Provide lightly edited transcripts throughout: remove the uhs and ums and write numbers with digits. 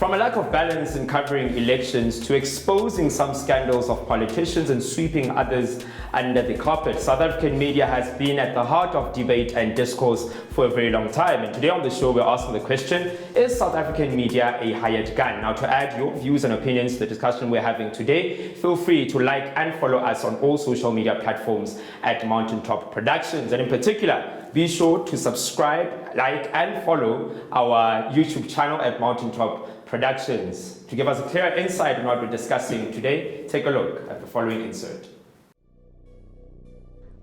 From a lack of balance in covering elections to exposing some scandals of politicians and sweeping others under the carpet, South African media has been at the heart of debate and discourse for a very long time. And today on the show, we're asking the question, is South African media a hired gun? Now, to add your views and opinions to the discussion we're having today, feel free to like and follow us on all social media platforms at Mountaintop Productions. And in particular, be sure to subscribe, like, and follow our YouTube channel at Mountaintop Productions. To give us a clearer insight on what we're discussing today, take a look at the following insert.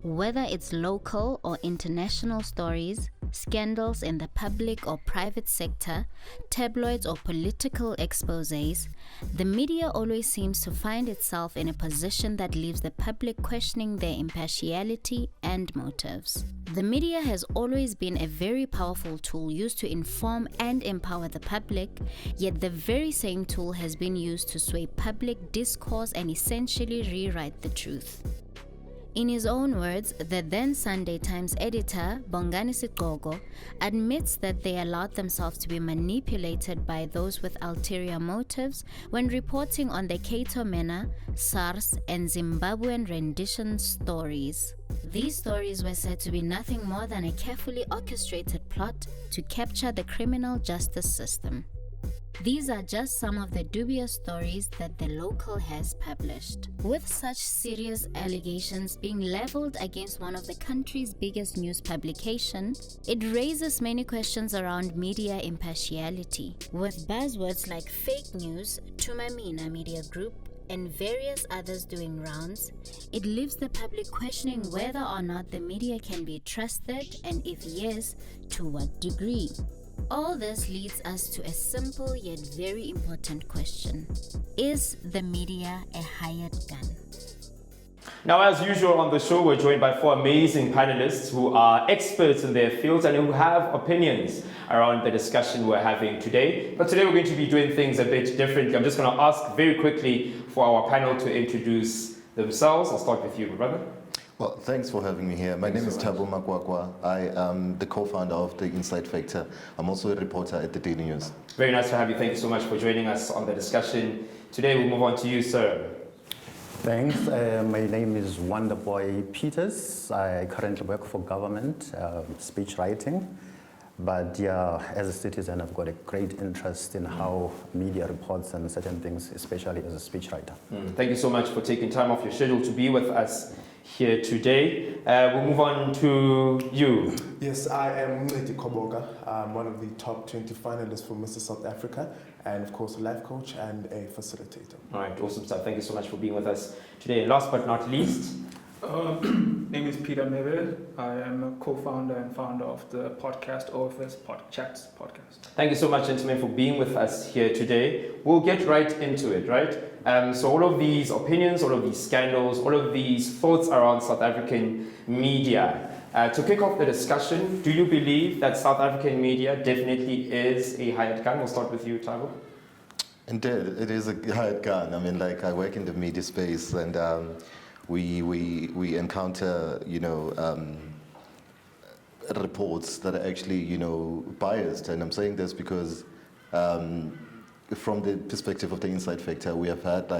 Whether it's local or international stories, scandals in the public or private sector, tabloids or political exposés, the media always seems to find itself in a position that leaves the public questioning their impartiality and motives. The media has always been a very powerful tool used to inform and empower the public, yet the very same tool has been used to sway public discourse and essentially rewrite the truth. In his own words, the then Sunday Times editor, Bongani Sigqoko, admits that they allowed themselves to be manipulated by those with ulterior motives when reporting on the Cato Mena, SARS, and Zimbabwean rendition stories. These stories were said to be nothing more than a carefully orchestrated plot to capture the criminal justice system. These are just some of the dubious stories that the local has published. With such serious allegations being leveled against one of the country's biggest news publication, it raises many questions around media impartiality. With buzzwords like fake news, Tumamina Media Group, and various others doing rounds, it leaves the public questioning whether or not the media can be trusted, and if yes, to what degree. All this leads us to a simple yet very important question. Is the media a hired gun? Now, as usual on the show, we're joined by four amazing panelists who are experts in their fields and who have opinions around the discussion we're having today. But today we're going to be doing things a bit differently. I'm just going to ask very quickly for our panel to introduce themselves. I'll start with you, my brother. Well, thanks for having me here. My name is Thabo Makwakwa. I am the co-founder of the Insight Factor. I'm also a reporter at the Daily News. Very nice to have you. Thank you so much for joining us on the discussion. Today we'll move on to you, sir. Thanks. My name is Wonderboy Peters. I currently work for government, speech writing. But yeah, as a citizen, I've got a great interest in how media reports and certain things, especially as a speechwriter. Thank you so much for taking time off your schedule to be with us here today. We'll move on to you. Yes, I am Ncedi Koboka. I'm one of the top 20 finalists for Mr. South Africa, and of course a life coach and a facilitator. All right, awesome stuff. Thank you so much for being with us today. And last but not least, name is Peter Mebel. I am a co-founder and founder of the podcast OFS Chats podcast. Thank you so much, gentlemen, for being with us here today. We'll get right into it, right? So all of these opinions, all of these scandals, all of these thoughts around South African media. To kick off the discussion, do you believe that South African media definitely is a hired gun? We'll start with you, Thabo. Indeed, it is a hired gun. I mean, like, I work in the media space, and we encounter, reports that are actually, biased. And I'm saying this because from the perspective of the Insight Factor, we have had,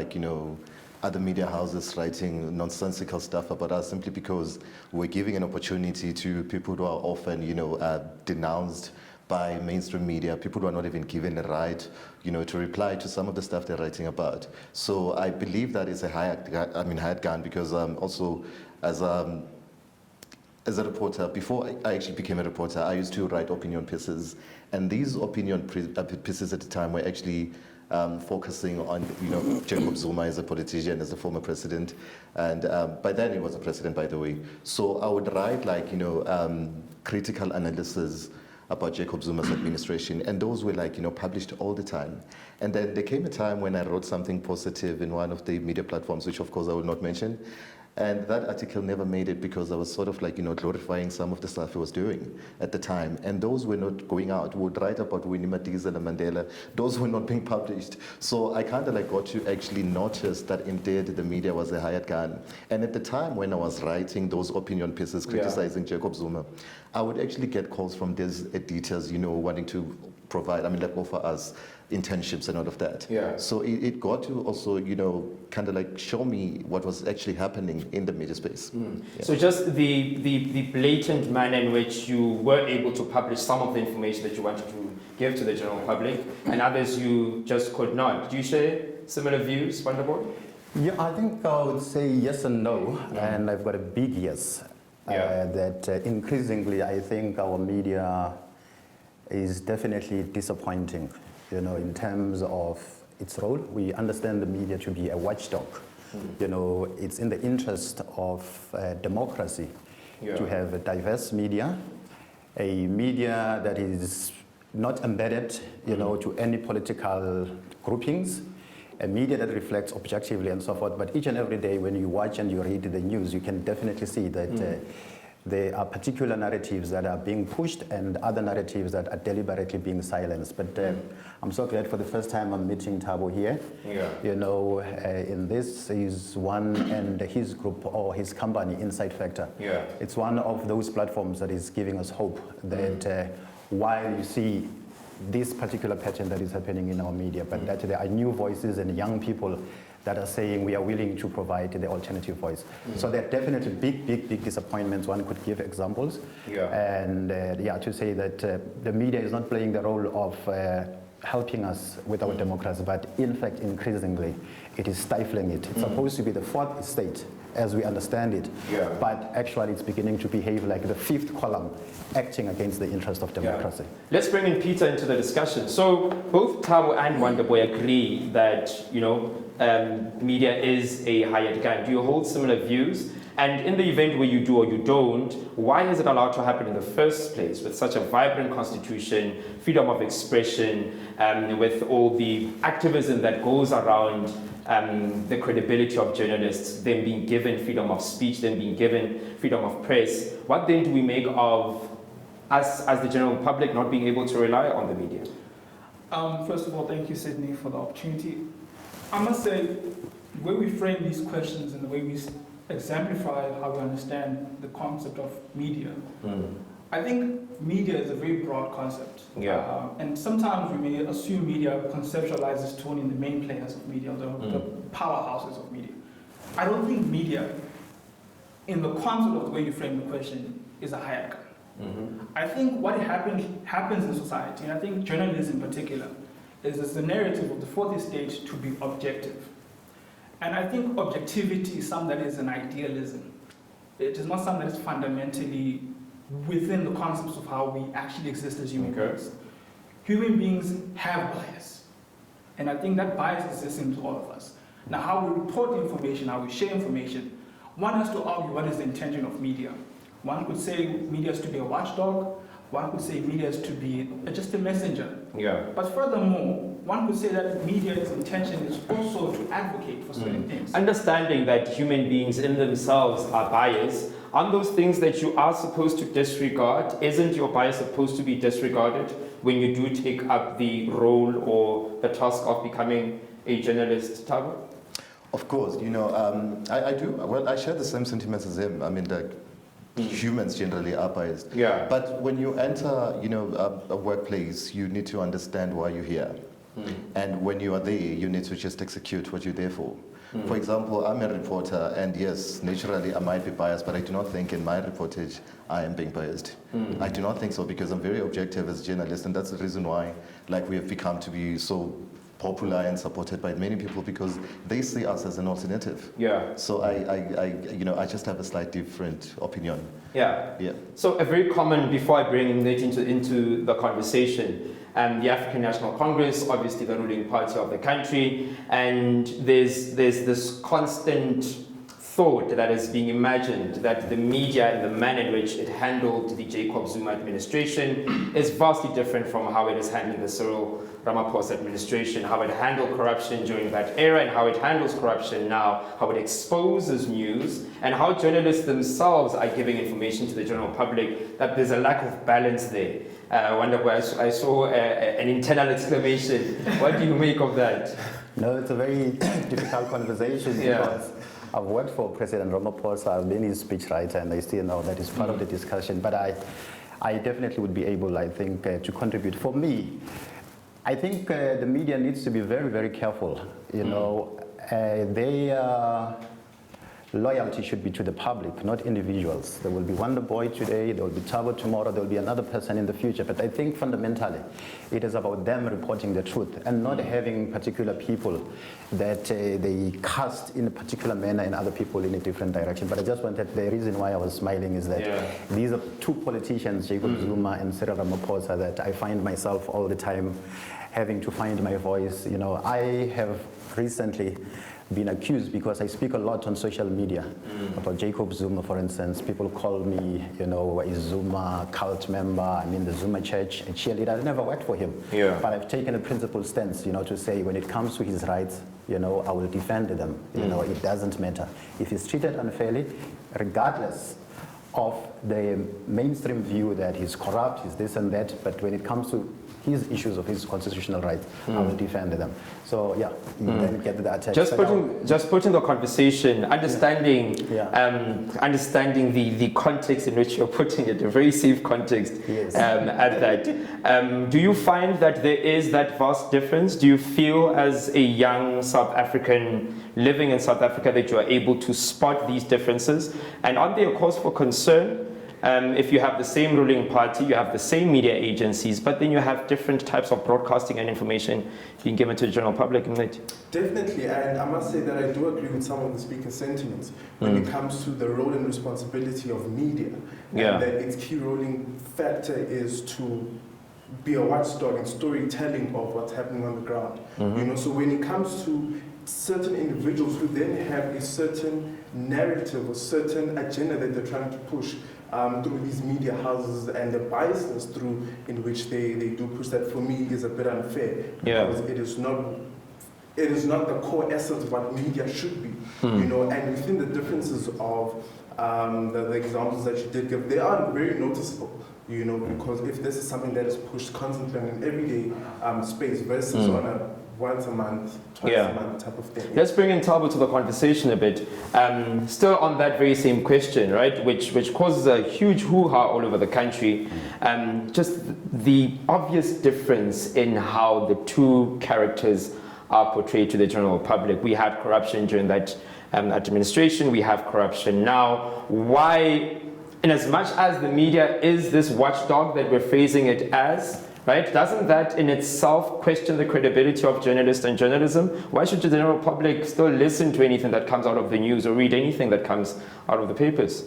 other media houses writing nonsensical stuff about us simply because we're giving an opportunity to people who are often, denounced by mainstream media, people who are not even given a right, to reply to some of the stuff they're writing about. So I believe that is a hired gun, because also as a reporter, before I actually became a reporter, I used to write opinion pieces, and these opinion pieces at the time were actually focusing on, Jacob Zuma as a politician, as a former president, and by then he was a president, by the way. So I would write critical analysis about Jacob Zuma's administration, and those were published all the time. And then there came a time when I wrote something positive in one of the media platforms, which of course I will not mention, and that article never made it because I was sort of glorifying some of the stuff he was doing at the time, and those were not going out. We would write about Winnie Madikizela and Mandela, those were not being published. So I kind of got to actually notice that indeed the media was a hired gun. And at the time when I was writing those opinion pieces criticizing Jacob Zuma, I would actually get calls from these editors, wanting to provide, offer us internships and all of that. Yeah. So it got to also, kind of like show me what was actually happening in the media space. Yeah. So just the blatant manner in which you were able to publish some of the information that you wanted to give to the general public, and others you just could not. Do you share similar views, Wonderboy? Yeah, I think I would say yes and no, and I've got a big yes. That increasingly, I think our media is definitely disappointing, in terms of its role. We understand the media to be a watchdog. It's in the interest of democracy to have a diverse media, a media that is not embedded, to any political groupings, a media that reflects objectively and so forth. But each and every day when you watch and you read the news, you can definitely see that there are particular narratives that are being pushed and other narratives that are deliberately being silenced. But I'm so glad for the first time I'm meeting Thabo here. In this is one and his group or his company, Insight Factor. It's one of those platforms that is giving us hope that while you see this particular pattern that is happening in our media, but that there are new voices and young people that are saying we are willing to provide the alternative voice. So there are definitely big disappointments. One could give examples. And to say that the media is not playing the role of helping us with our democracy, but in fact, increasingly, it is stifling it. It's supposed to be the fourth estate, as we understand it, but actually it's beginning to behave like the fifth column, acting against the interest of democracy. Let's bring in Peter into the discussion. So both Thabo and Wonderboy agree that, media is a hired gun. Do you hold similar views? And in the event where you do or you don't, why is it allowed to happen in the first place with such a vibrant constitution, freedom of expression, with all the activism that goes around the credibility of journalists, them being given freedom of speech, them being given freedom of press? What then do we make of us as the general public not being able to rely on the media? First of all, thank you, Sydney, for the opportunity. I must say, the way we frame these questions and the way we exemplify how we understand the concept of media, I think media is a very broad concept. And sometimes we may assume media conceptualizes to only the main players of media, the powerhouses of media. I don't think media, in the concept of the way you frame the question, is a hired gun. I think what happens in society, and I think journalism in particular, is the narrative of the fourth estate to be objective. And I think objectivity is something that is an idealism. It is not something that is fundamentally within the concepts of how we actually exist as human beings. Human beings have bias. And I think that bias exists in all of us. Now, how we report information, how we share information, one has to argue what is the intention of media. One could say media is to be a watchdog. One could say media is to be just a messenger. But furthermore, one could say that media's intention is also to advocate for certain things. Understanding that human beings in themselves are biased, aren't those things that you are supposed to disregard? Isn't your bias supposed to be disregarded when you do take up the role or the task of becoming a journalist, Thabo? Of course, I do. Well, I share the same sentiments as him. I mean, humans generally are biased. But when you enter, a workplace, you need to understand why you're here. And when you are there, you need to just execute what you're there for. For example, I'm a reporter, and yes, naturally I might be biased, but I do not think in my reportage I am being biased. I do not think so, because I'm very objective as a journalist, and that's the reason why we have become to be so popular and supported by many people, because they see us as an alternative. So I just have a slight different opinion. So a very common, before I bring Nate into the conversation, the African National Congress, obviously the ruling party of the country, and there's this constant thought that is being imagined that the media and the manner in which it handled the Jacob Zuma administration is vastly different from how it is handling the Cyril Ramaphosa administration, how it handled corruption during that era and how it handles corruption now, how it exposes news, and how journalists themselves are giving information to the general public, that there's a lack of balance there. I saw an internal exclamation. What do you make of that? No, it's a very difficult conversation because I've worked for President Ramaphosa, I've been his speechwriter, and I still know that is part of the discussion. But I definitely would be able, I think, to contribute. For me, I think the media needs to be very, very careful. You know, their loyalty should be to the public, not individuals. There will be Wonder Boy today, there will be Tabo tomorrow, there will be another person in the future. But I think fundamentally, it is about them reporting the truth and not having particular people that they cast in a particular manner and other people in a different direction. But I just wanted, the reason why I was smiling is that these are two politicians, Jacob Zuma and Cyril Ramaphosa, that I find myself all the time having to find my voice. You know, I have recently been accused because I speak a lot on social media about Jacob Zuma, for instance. People call me, you know, a Zuma cult member. I'm in the Zuma church, a cheerleader. I never worked for him. But I've taken a principled stance, you know, to say when it comes to his rights, you know, I will defend them. You know, it doesn't matter. If he's treated unfairly, regardless of the mainstream view that he's corrupt, he's this and that, but when it comes to his issues of his constitutional rights, I will defend them. So yeah, you then get the attack. Just putting the conversation, understanding understanding the context in which you're putting it, a very safe context at that. Do you find that there is that vast difference? Do you feel as a young South African living in South Africa that you are able to spot these differences? And aren't there a cause for concern? If you have the same ruling party, you have the same media agencies, but then you have different types of broadcasting and information being given to the general public, isn't it? Definitely, and I must say that I do agree with some of the speaker's sentiments when it comes to the role and responsibility of media. And that its key rolling factor is to be a watchdog and storytelling of what's happening on the ground. You know, so when it comes to certain individuals who then have a certain narrative or certain agenda that they're trying to push through these media houses, and the biasness through in which they do push that, for me is a bit unfair, because it is not the core essence of what media should be. You know, and within the differences of the examples that you did give, they are very noticeable. You know, because if this is something that is pushed constantly on an everyday space versus on a once a month, twice a month type of thing. Let's bring in Tabo to the conversation a bit. Still on that very same question, right, which causes a huge hoo-ha all over the country. Just the obvious difference in how the two characters are portrayed to the general public. We had corruption during that administration, we have corruption now. Why, in as much as the media is this watchdog that we're phrasing it as, right? Doesn't that in itself question the credibility of journalists and journalism? Why should the general public still listen to anything that comes out of the news or read anything that comes out of the papers?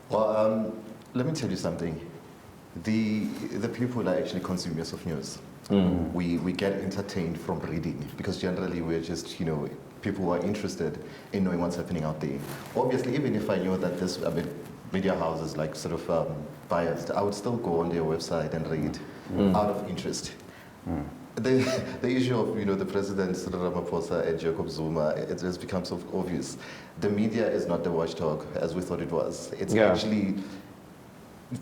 Well, let me tell you something. The people are actually consumers of news. We get entertained from reading, because generally we're just, you know, people who are interested in knowing what's happening out there. Obviously, even if I knew that this, media houses like sort of biased, I would still go on their website and read out of interest. The issue of, you know, the president, Cyril Ramaphosa and Jacob Zuma, it has become so obvious. The media is not the watchdog as we thought it was. It's actually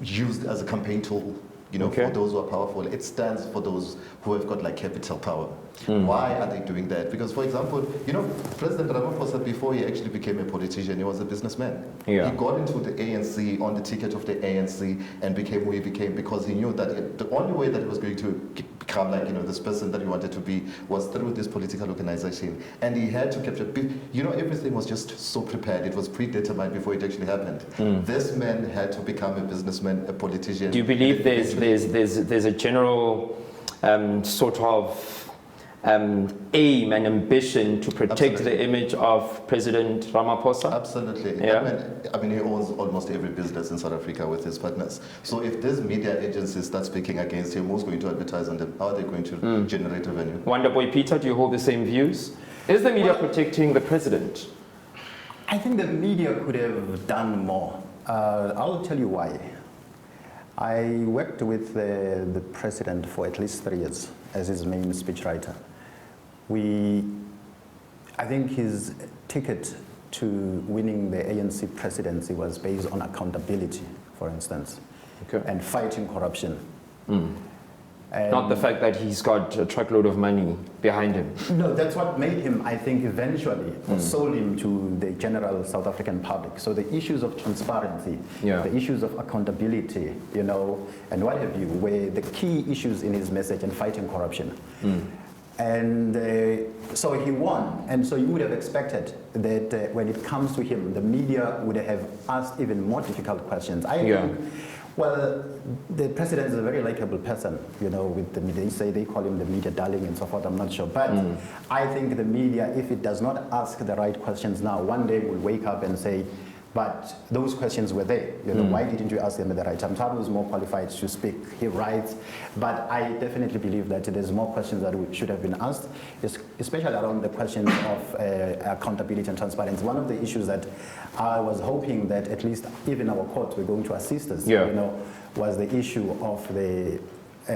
used as a campaign tool, you know, for those who are powerful. It stands for those who have got like capital power. Why are they doing that? Because, for example, you know, President Ramaphosa, before he actually became a politician, he was a businessman. He got into the ANC on the ticket of the ANC and became who he became because he knew that the only way that he was going to become like, you know, this person that he wanted to be was through this political organization. And he had to capture, you know, everything was just so prepared. It was predetermined before it actually happened. This man had to become a businessman, a politician. Do you believe there's a general sort of aim and ambition to protect the image of President Ramaphosa? Absolutely. I mean, he owns almost every business in South Africa with his partners. So if these media agencies start speaking against him, who's going to advertise on them? How are they going to generate revenue? Wonderboy Peter, do you hold the same views? Is the media protecting the president? I think the media could have done more. I'll tell you why. I worked with the president for at least 3 years as his main speechwriter. I think his ticket to winning the ANC presidency was based on accountability, for instance, and fighting corruption. Not the fact that he's got a truckload of money behind him. No, that's what made him, I think, eventually sold him to the general South African public. So the issues of transparency, the issues of accountability, you know, and what have you, were the key issues in his message and fighting corruption. And so he won. And so you would have expected that when it comes to him, the media would have asked even more difficult questions. I think, well, the president is a very likable person, you know, with the media. They call him the media darling and so forth, I'm not sure. But I think the media, if it does not ask the right questions now, one day will wake up and say, but those questions were there. You know, why didn't you ask them at the right time? Tabu was more qualified to speak. He writes, but I definitely believe that there's more questions that should have been asked, especially around the questions of accountability and transparency. One of the issues that I was hoping that at least even our courts were going to assist us, you know, was the issue of the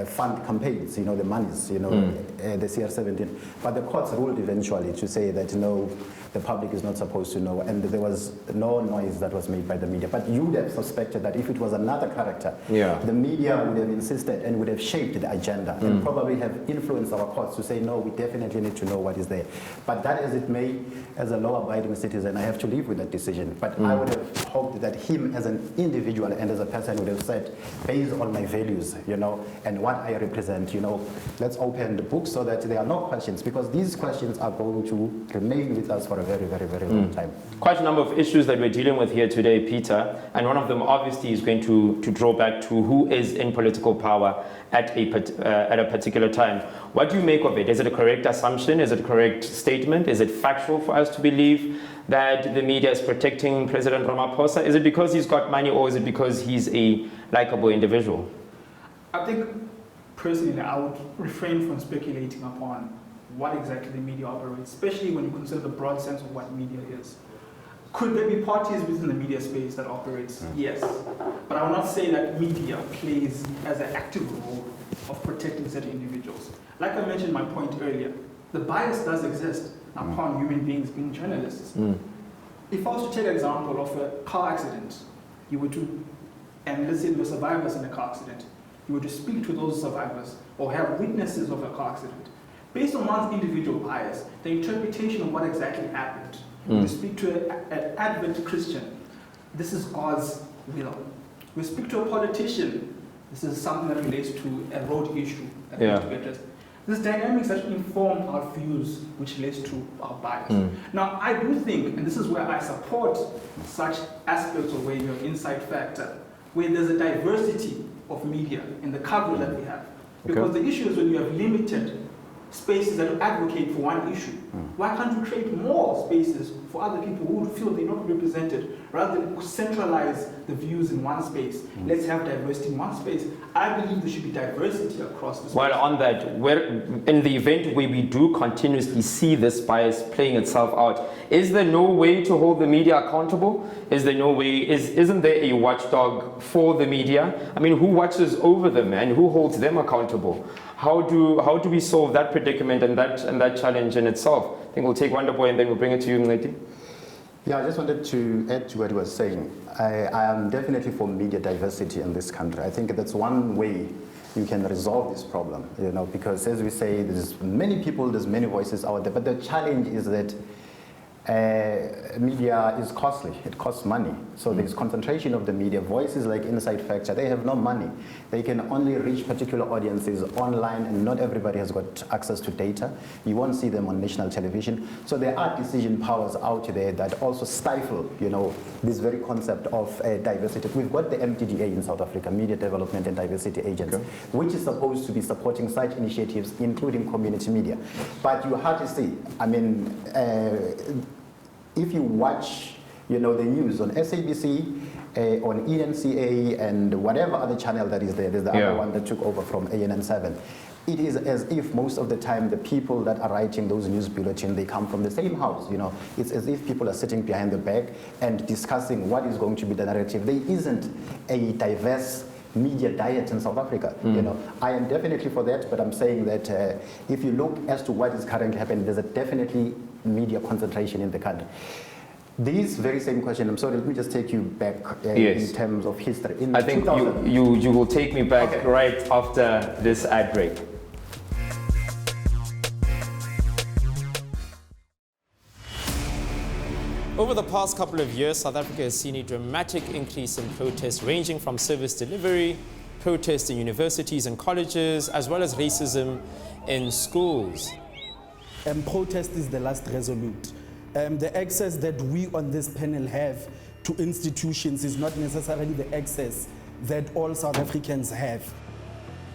fund campaigns, you know, the monies, you know, the CR17. But the courts ruled eventually to say that, no, the public is not supposed to know, and there was no noise that was made by the media. But you would have suspected that if it was another character, the media would have insisted and would have shaped the agenda and probably have influenced our courts to say, no, we definitely need to know what is there. But that as it may, as a law-abiding citizen, I have to live with that decision. But I would have hoped that him as an individual and as a person would have said, based on my values, you know, and what I represent, you know, let's open the book so that there are no questions, because these questions are going to remain with us for a very, very, very long time. Quite a number of issues that we're dealing with here today, Peter, and one of them obviously is going to draw back to who is in political power at a particular time. What do you make of it? Is it a correct assumption? Is it a correct statement? Is it factual for us to believe that the media is protecting President Ramaphosa? Is it because he's got money, or is it because he's a likable individual? I think personally I would refrain from speculating upon what exactly the media operates, especially when you consider the broad sense of what media is. Could there be parties within the media space that operates? Yes. But I will not say that media plays as an active role of protecting certain individuals. Like I mentioned my point earlier, the bias does exist upon human beings being journalists. If I was to take an example of a car accident, and let's say there were survivors in a car accident, you were to speak to those survivors or have witnesses of a car accident. Based on one's individual bias, the interpretation of what exactly happened, you speak to an Advent Christian, this is God's will. We speak to a politician, this is something that relates to a road issue that needs to be addressed. There's dynamics that inform our views, which relates to our bias. Now, I do think, and this is where I support such aspects of where your insight factor, where there's a diversity of media in the coverage that we have. Because the issue is when you have limited spaces that advocate for one issue, why can't we create more spaces for other people who feel they're not represented, rather than centralize the views in one space? Let's have diversity in one space. I believe there should be diversity across the space. Well, on that, in the event where we do continuously see this bias playing itself out, is there no way to hold the media accountable? Is there no way, isn't there a watchdog for the media? I mean, who watches over them and who holds them accountable? How do we solve that predicament and that challenge in itself? I think we'll take Wonderboy and then we'll bring it to you, Mleti. Yeah, I just wanted to add to what he was saying. I am definitely for media diversity in this country. I think that's one way you can resolve this problem, you know, because as we say, there's many people, there's many voices out there, but the challenge is that media is costly, it costs money. So there's concentration of the media. Voices like Inside Factor, they have no money. They can only reach particular audiences online, and not everybody has got access to data. You won't see them on national television. So there are decision powers out there that also stifle, you know, this very concept of diversity. We've got the MTDA in South Africa, Media Development and Diversity Agency, which is supposed to be supporting such initiatives, including community media. But you hardly see, I mean, if you watch, you know, the news on SABC, on ENCA, and whatever other channel that is there, there's the other one that took over from ANN7. It is as if most of the time the people that are writing those news bulletins, they come from the same house, you know. It's as if people are sitting behind the back and discussing what is going to be the narrative. There isn't a diverse media diet in South Africa. You know, I am definitely for that, but I'm saying that if you look as to what is currently happening, there's a definitely media concentration in the country. These very same question, I'm sorry, let me just take you back Yes. in terms of history. In I think 2000, you will take me back Okay. right after this ad break. Over the past couple of years, South Africa has seen a dramatic increase in protests ranging from service delivery, protests in universities and colleges, as well as racism in schools. Protest is the last resolute. The access that we on this panel have to institutions is not necessarily the access that all South Africans have.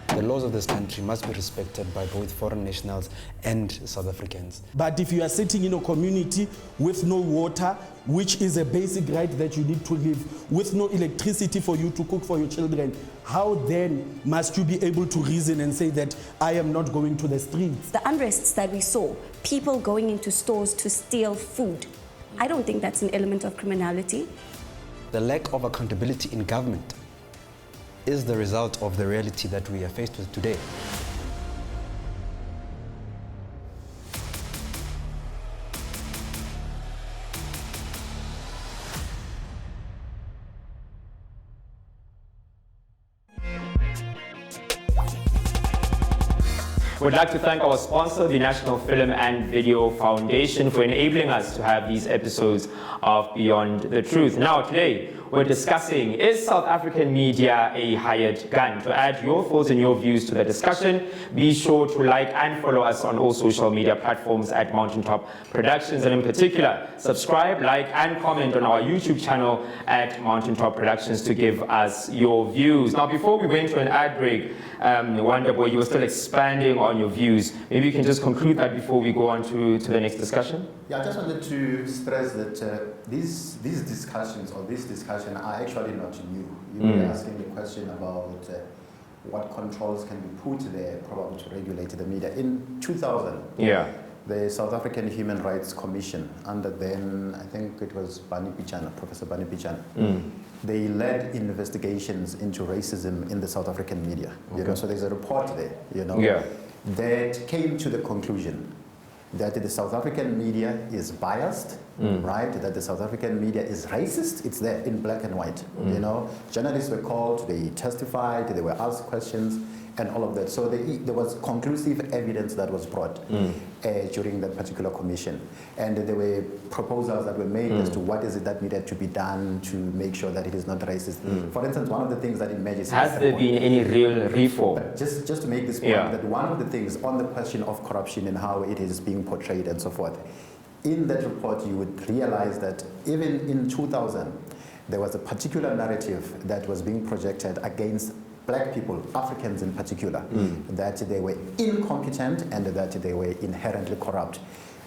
The laws of this country must be respected by both foreign nationals and South Africans. But if you are sitting in a community with no water, which is a basic right that you need to live, with no electricity for you to cook for your children, how then must you be able to reason and say that I am not going to the streets? The unrests that we saw, people going into stores to steal food, I don't think that's an element of criminality. The lack of accountability in government is the result of the reality that we are faced with today. We'd like to thank our sponsor, the National Film and Video Foundation, for enabling us to have these episodes of Beyond the Truth. Now, today, we're discussing, is South African media a hired gun? To add your thoughts and your views to the discussion, be sure to like and follow us on all social media platforms at Mountaintop Productions, and in particular, subscribe, like, and comment on our YouTube channel at Mountaintop Productions to give us your views. Now, before we went to an ad break, Wonderboy, you were still expanding on your views. Maybe you can just conclude that before we go on to the next discussion? Yeah, I just wanted to stress that these discussions or this discussion are actually not new. You were asking the question about what controls can be put there probably to regulate the media. In 2000, the South African Human Rights Commission, under then, I think it was Professor Bani Pichana, they led investigations into racism in the South African media. You know, so there's a report there, you know, that came to the conclusion that the South African media is biased, right? That the South African media is racist. It's there in black and white. You know, journalists were called, they testified, they were asked questions, and all of that. So there was conclusive evidence that was brought during that particular commission. And there were proposals that were made as to what is it that needed to be done to make sure that it is not racist. For instance, one of the things that emerges... Has there been any real reform? Just to make this point, that one of the things on the question of corruption and how it is being portrayed and so forth, in that report you would realize that even in 2000, there was a particular narrative that was being projected against black people, Africans in particular, that they were incompetent and that they were inherently corrupt.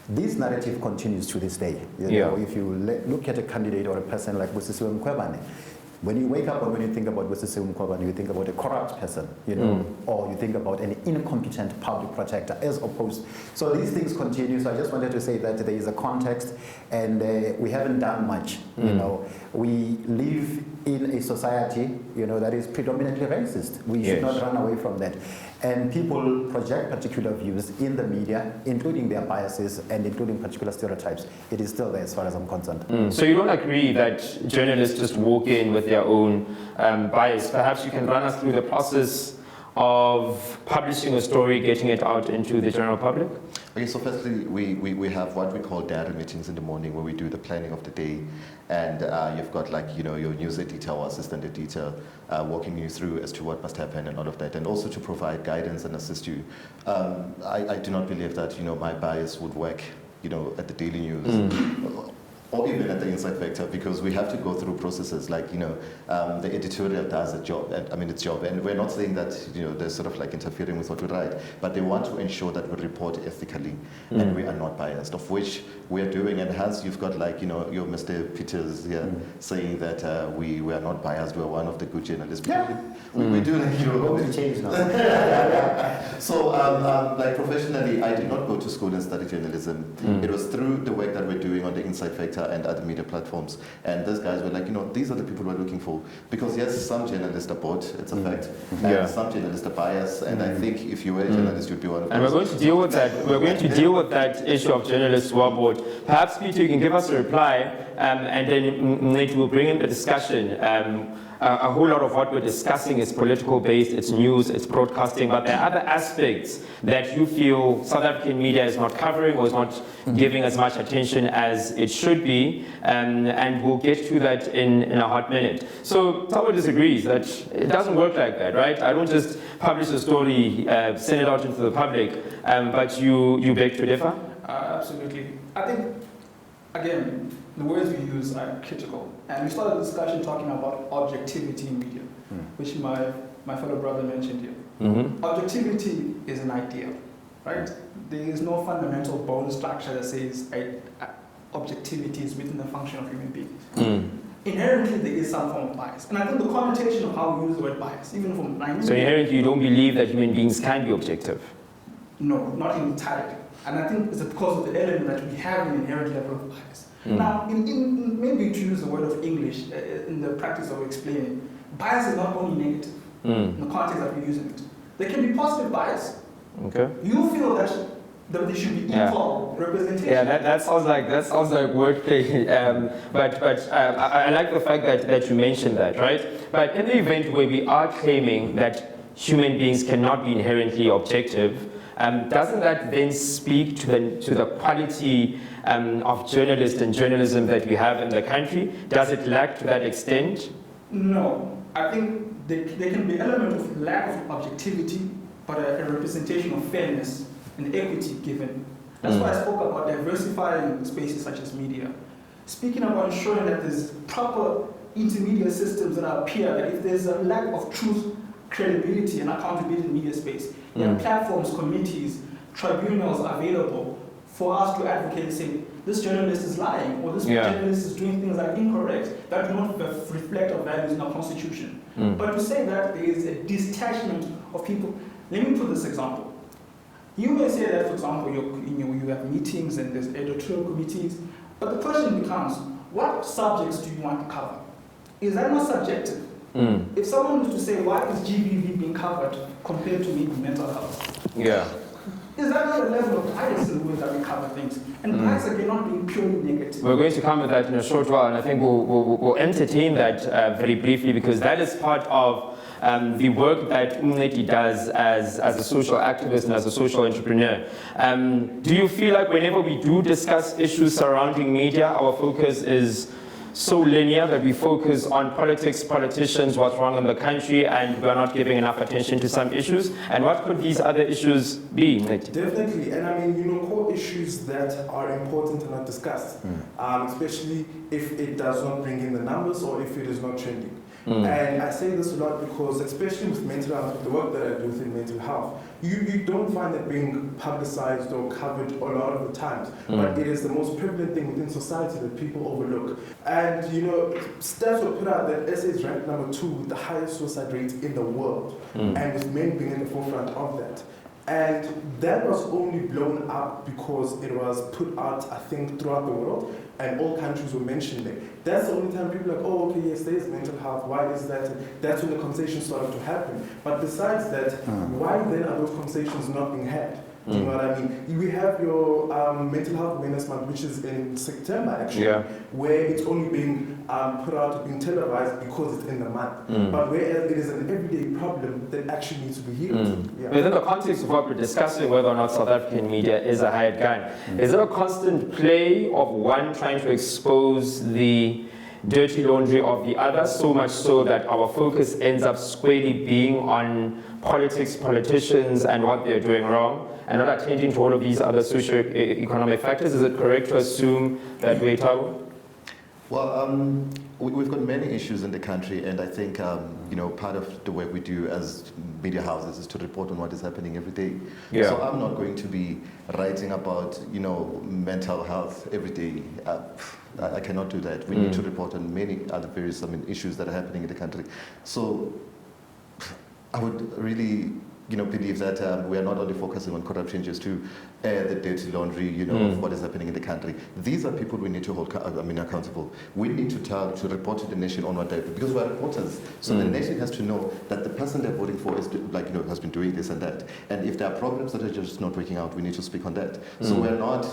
This narrative continues to this day. You know, if you look at a candidate or a person like Busisiwe Mkhwebane, when you wake up and when you think about Busisiwe Mkhwebane, you think about a corrupt person, you know, or you think about an incompetent public protector as opposed. So these things continue. So I just wanted to say that there is a context and we haven't done much. You know, we live in a society, you know, that is predominantly racist. We should not run away from that. And people project particular views in the media, including their biases and including particular stereotypes. It is still there as far as I'm concerned. So you don't agree that journalists just walk in with their own bias? Perhaps you can run us through the process of publishing a story, getting it out into the general public? Okay, so firstly, we have what we call data meetings in the morning where we do the planning of the day, and you've got like, you know, your news editor or assistant editor walking you through as to what must happen and all of that, and also to provide guidance and assist you. I do not believe that, you know, my bias would work, you know, at the Daily News. Or even at the Inside Factor, because we have to go through processes like, you know, the editorial does a job, and I mean its job, and we're not saying that, you know, they're sort of like interfering with what we write, but they want to ensure that we report ethically and we are not biased, of which we are doing. And hence you've got like, you know, your Mr. Peters here saying that we are not biased, we're one of the good journalists. We do like, you know, change now. So, like professionally, I did not go to school and study journalism. It was through the work that we're doing on the Insight Factor and other media platforms. And those guys were like, these are the people we're looking for. Because yes, some journalists are bought, it's a fact. And some journalists are biased. And I think if you were a journalist, you'd be one of them. And we're going to deal with that. We're going to deal with that issue of journalists who are bought. Perhaps, Peter, you can give us a reply, and then maybe we'll bring in the discussion. A whole lot of what we're discussing is political based, it's news, it's broadcasting, but there are other aspects that you feel South African media is not covering or is not giving as much attention as it should be, and we'll get to that in a hot minute. So someone disagrees that it doesn't work like that, right? I don't just publish a story, send it out into the public, but you beg to differ? Absolutely. I think, again, the words we use are critical. And we started the discussion talking about objectivity in media, which my fellow brother mentioned here. Objectivity is an idea, right? There is no fundamental bone structure that says objectivity is within the function of human beings. Inherently, there is some form of bias. And I think the connotation of how we use the word bias, even from So inherently, you don't believe that human beings can be objective? No, not entirely. And I think it's because of the element that we have an inherent level of bias. Now, in maybe to use the word of English in the practice of explaining, bias is not only negative in the context that we're using it. There can be positive bias. Okay. You feel that there should be equal representation. Yeah, that sounds like wordplay. But I like the fact that you mentioned that, right? But in the event where we are claiming that human beings cannot be inherently objective, doesn't that then speak to the quality of journalists and journalism that we have in the country? Does it lack to that extent? No. I think there can be an element of lack of objectivity, but a representation of fairness and equity given. That's why I spoke about diversifying spaces such as media. Speaking about ensuring that there's proper intermediate systems that appear, that if there's a lack of truth, credibility, and accountability in media space, there are platforms, committees, tribunals available for us to advocate and say, this journalist is lying, or this journalist is doing things that are incorrect, that do not reflect our values in our constitution. But to say that there is a detachment of people, let me put this example. You may say that, for example, you have meetings and there's editorial committees, but the question becomes, what subjects do you want to cover? Is that not subjective? If someone was to say, why is GBV being covered compared to maybe mental health? Is that not a level of bias in the way that we cover things? And bias again not being purely negative. We're going to come with that in a short while, and I think we'll entertain that very briefly, because that is part of the work that Umleti does as a social activist and as a social entrepreneur. Do you feel like whenever we do discuss issues surrounding media, our focus is so linear that we focus on politics, politicians, what's wrong in the country, and we're not giving enough attention to some issues? And what could these other issues be? Definitely, and I mean, core issues that are important and not discussed, especially if it does not bring in the numbers or if it is not trending. And I say this a lot because, especially with mental health, with the work that I do within mental health, you don't find it being publicized or covered a lot of the times, but it is the most prevalent thing within society that people overlook. And stats were put out that SA is ranked number 2 with the highest suicide rate in the world, and with men being at the forefront of that. And that was only blown up because it was put out, I think, throughout the world, and all countries were mentioning it. That's the only time people are like, oh, okay, yes, there is mental health, why is that? And that's when the conversation started to happen. But besides that, why then are those conversations not being had? Do you know what I mean? We have your Mental Health Awareness Month, which is in September, actually, where it's only being put out, being televised because it's in the month. But whereas it is an everyday problem that actually needs to be healed. Within the context of what we're discussing, whether or not South African media is a hired gun, is it a constant play of one trying to expose the dirty laundry of the other, so much so that our focus ends up squarely being on politics, politicians, and what they're doing wrong, and not attending to all of these other socio-economic factors? Is it correct to assume that way, Tabo? Well, we've got many issues in the country, and I think part of the work we do as media houses is to report on what is happening every day. So I'm not going to be writing about mental health every day. I cannot do that. We need to report on many other various issues that are happening in the country. So I would really believe that we are not only focusing on corruption just to air the dirty laundry, of what is happening in the country. These are people we need to hold accountable. We need to report to the nation on what they're doing, because we are reporters. So the nation has to know that the person they're voting for is has been doing this and that. And if there are problems that are just not working out, we need to speak on that. So we're not,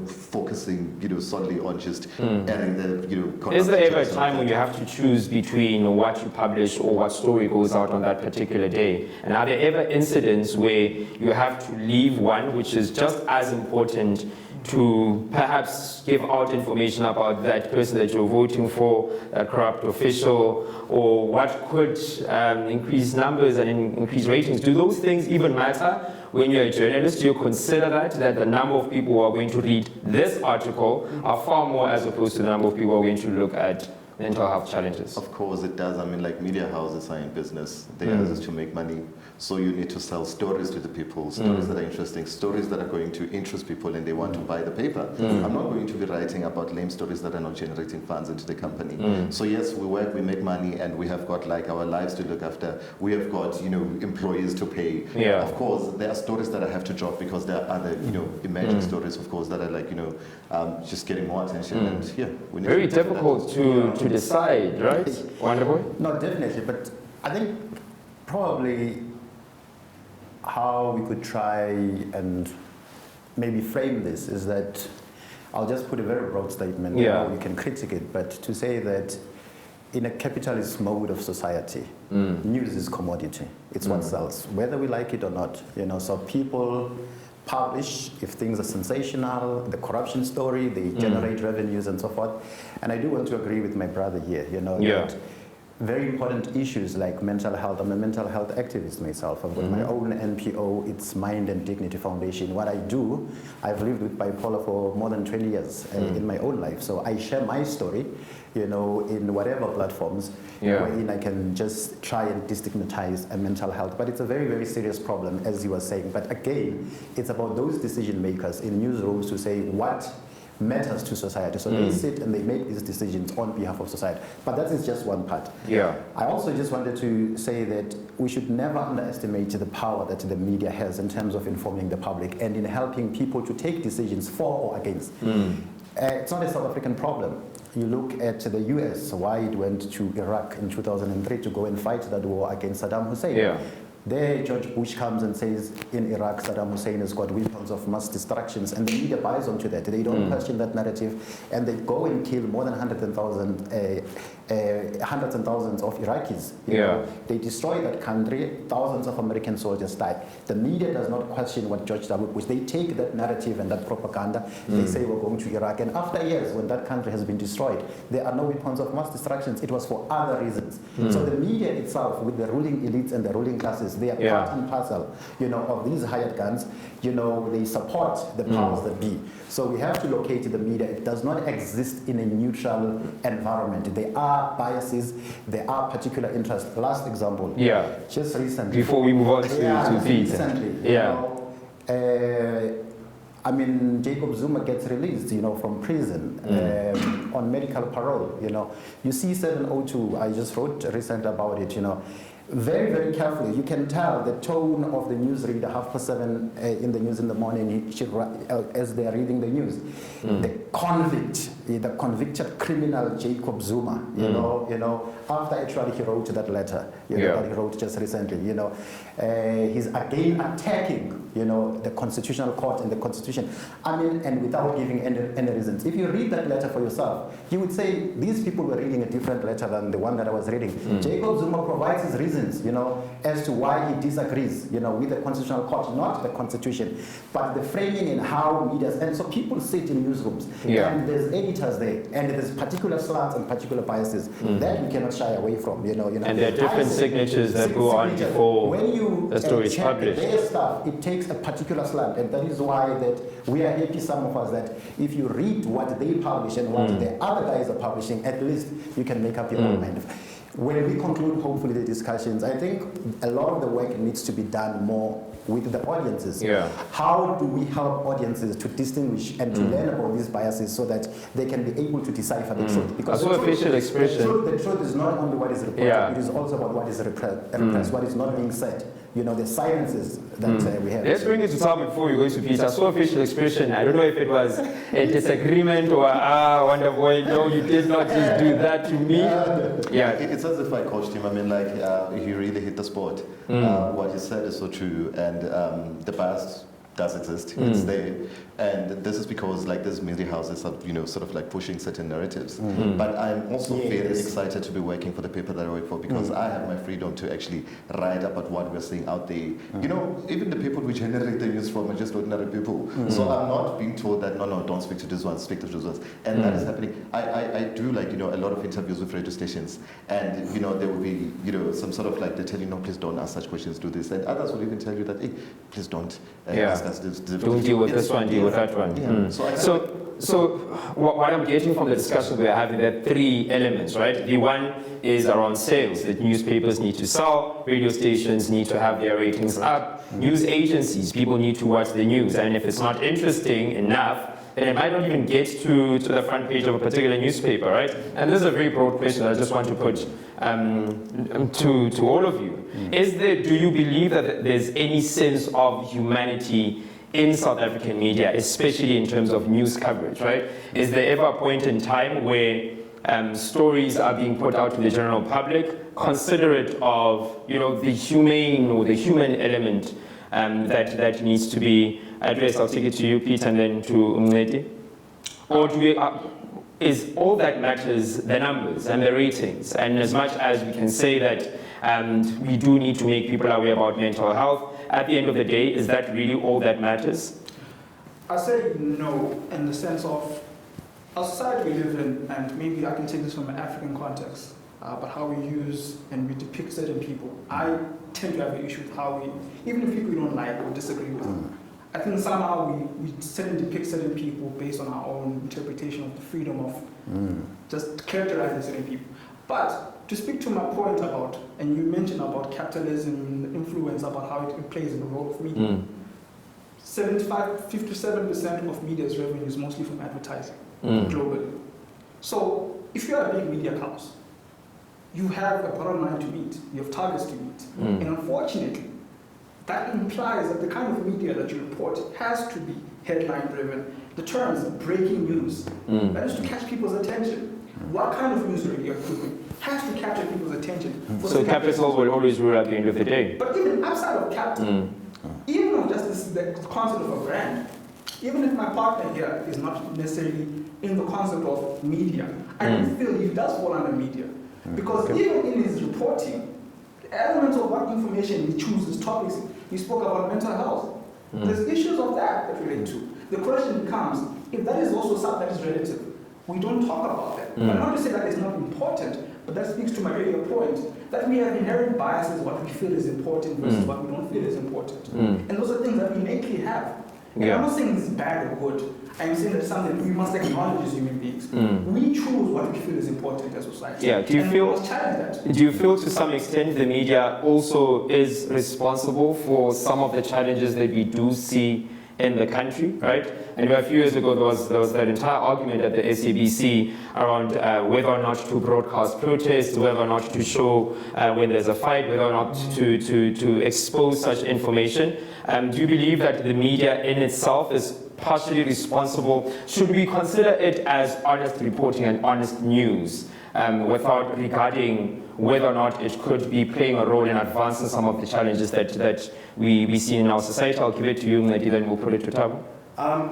focusing, solely on just airing the, Is there ever a time when you have to choose between what you publish or what story goes out on that particular day? And are there ever incidents where you have to leave one which is just as important to perhaps give out information about that person that you're voting for, a corrupt official, or what could increase numbers and increase ratings? Do those things even matter when you're a journalist? Do you consider that the number of people who are going to read this article are far more as opposed to the number of people who are going to look at mental health challenges? Of course it does. Media houses are in business. They are just to make money. So you need to sell stories to the people, stories that are interesting, stories that are going to interest people and they want to buy the paper. I'm not going to be writing about lame stories that are not generating funds into the company. So yes, we work, we make money, and we have got our lives to look after. We have got, employees to pay. Yeah. Of course, there are stories that I have to drop because there are other, emerging stories, of course, that are just getting more attention. And yeah, we need very to difficult to decide, right? Wonderboy? No, definitely. But I think probably how we could try and maybe frame this is that I'll just put a very broad statement. Yeah. You can critique it, but to say that in a capitalist mode of society, news is commodity. It's what sells, whether we like it or not. So people publish if things are sensational, the corruption story, they generate revenues and so forth. And I do want to agree with my brother here, that very important issues like mental health. I'm a mental health activist myself. I've got my own NPO, it's Mind and Dignity Foundation. What I do, I've lived with bipolar for more than 20 years in my own life. So I share my story, in whatever platforms wherein I can just try and destigmatize mental health. But it's a very, very serious problem, as you were saying. But again, it's about those decision makers in newsrooms to say what matters to society. So they sit and they make these decisions on behalf of society. But that is just one part. Yeah. I also just wanted to say that we should never underestimate the power that the media has in terms of informing the public and in helping people to take decisions for or against. It's not a South African problem. You look at the US, why it went to Iraq in 2003 to go and fight that war against Saddam Hussein. Yeah. There, George Bush comes and says, in Iraq, Saddam Hussein has got weapons of mass destructions, and the media buys onto that. They don't question that narrative, and they go and kill more than hundreds and thousands of Iraqis. You know? They destroy that country, thousands of American soldiers die. The media does not question what George W. Bush, they take that narrative and that propaganda, they say we're going to Iraq, and after years, when that country has been destroyed, there are no weapons of mass destructions. It was for other reasons. So the media itself, with the ruling elites and the ruling classes, they are part and parcel, of these hired guns. They support the powers that be. So we have to locate the media. It does not exist in a neutral environment. There are biases. There are particular interests. Last example. Just recently. Before we move on to feed. Recently. Jacob Zuma gets released, from prison on medical parole. You see 702. I just wrote recently about it. Very, very carefully. You can tell the tone of the newsreader, 7:30 in the news in the morning, as they are reading the news. The convicted criminal Jacob Zuma, after actually he wrote that letter, that he wrote just recently, he's again attacking, the Constitutional Court and the Constitution. And without giving any reasons. If you read that letter for yourself, you would say, these people were reading a different letter than the one that I was reading. Jacob Zuma provides his reasons, as to why he disagrees, with the Constitutional Court, not the Constitution, but the framing and how media. And so people sit in newsrooms, and there's editors there, and there's particular slants and particular biases that we cannot shy away from, And there are different signatures that go on before the story is published. Their stuff, it takes a particular slant, and that is why that we are happy, some of us, that if you read what they publish and what the other guys are publishing, at least you can make up your own mind. When we conclude, hopefully, the discussions, I think a lot of the work needs to be done more with the audiences. How do we help audiences to distinguish and to learn about these biases so that they can be able to decipher the truth? Because the truth is not only what is reported, it is also about what is repressed, what is not being said. the silences that we have. Let's bring it to Tom before we go to Peter. I saw a facial expression. I don't know if it was a disagreement or Wonder Boy, no, you did not just do that to me. Yeah. It's as if I coached him. I mean, like, he really hit the spot. What he said is so true, and the bias does exist. It's there, and this is because like these media houses are sort of like pushing certain narratives. But I'm also very excited to be working for the paper that I work for, because I have my freedom to actually write about what we're seeing out there. Even the people we generate the news from are just ordinary people. So I'm not being told that no, don't speak to these ones, speak to those ones, and that is happening. I do like a lot of interviews with radio stations, and there will be some sort of like they tell you, no, please don't ask such questions, do this, and others will even tell you that, hey, please don't. Don't deal with this one, deal with that one. So what I'm getting from the discussion we're having, there are three elements, right? The one is around sales, that newspapers need to sell, radio stations need to have their ratings up, news agencies, people need to watch the news, and if it's not interesting enough, then it might not even get to the front page of a particular newspaper, right? And this is a very broad question I just want to put to all of you. Do you believe that there's any sense of humanity in South African media, especially in terms of news coverage, right? Is there ever a point in time where stories are being put out to the general public, considerate of the humane or the human element that needs to be addressed? I'll take it to you, Pete, and then to Umneti. Or is all that matters the numbers and the ratings? And as much as we can say that we do need to make people aware about mental health, at the end of the day, is that really all that matters? I say no, in the sense of our society we live in, and maybe I can take this from an African context, but how we use and we depict certain people. I tend to have an issue with how we, even if people we don't like or disagree with, I think somehow we depict certain people based on our own interpretation of the freedom of just characterizing certain people. But to speak to my point about, and you mentioned about capitalism and the influence about how it plays in the role of media, 57% of media's revenue is mostly from advertising globally. So if you're a big media house, you have a bottom line to meet, you have targets to meet, and unfortunately, that implies that the kind of media that you report has to be headline driven. The term is breaking news. That is to catch people's attention. What kind of news radio equipment has to capture people's attention? So capital will always rule at the end of the day. But even outside of capital, even on just the concept of a brand, even if my partner here is not necessarily in the concept of media, I don't feel he does fall under media. Because even in his reporting, the elements of what information he chooses, topics, he spoke about mental health. There's issues of that relate to. The question becomes, if that is also something that is relative, we don't talk about that. I'm not to say that it's not important, but that speaks to my earlier point, that we have inherent biases, what we feel is important versus what we don't feel is important. And those are things that we innately have. And I'm not saying this is bad or good. I'm saying that's something we must acknowledge as human beings. We choose what we feel is important as society. Yeah. Do you feel to some extent the media also is responsible for some of the challenges that we do see in the country, right? And a few years ago, there was that entire argument at the SABC around whether or not to broadcast protests, whether or not to show when there's a fight, whether or not to expose such information. Do you believe that the media in itself is partially responsible? Should we consider it as honest reporting and honest news without regarding whether or not it could be playing a role in advancing some of the challenges that we see in our society? I'll give it to you, Mneti, then we'll put it to Tabo.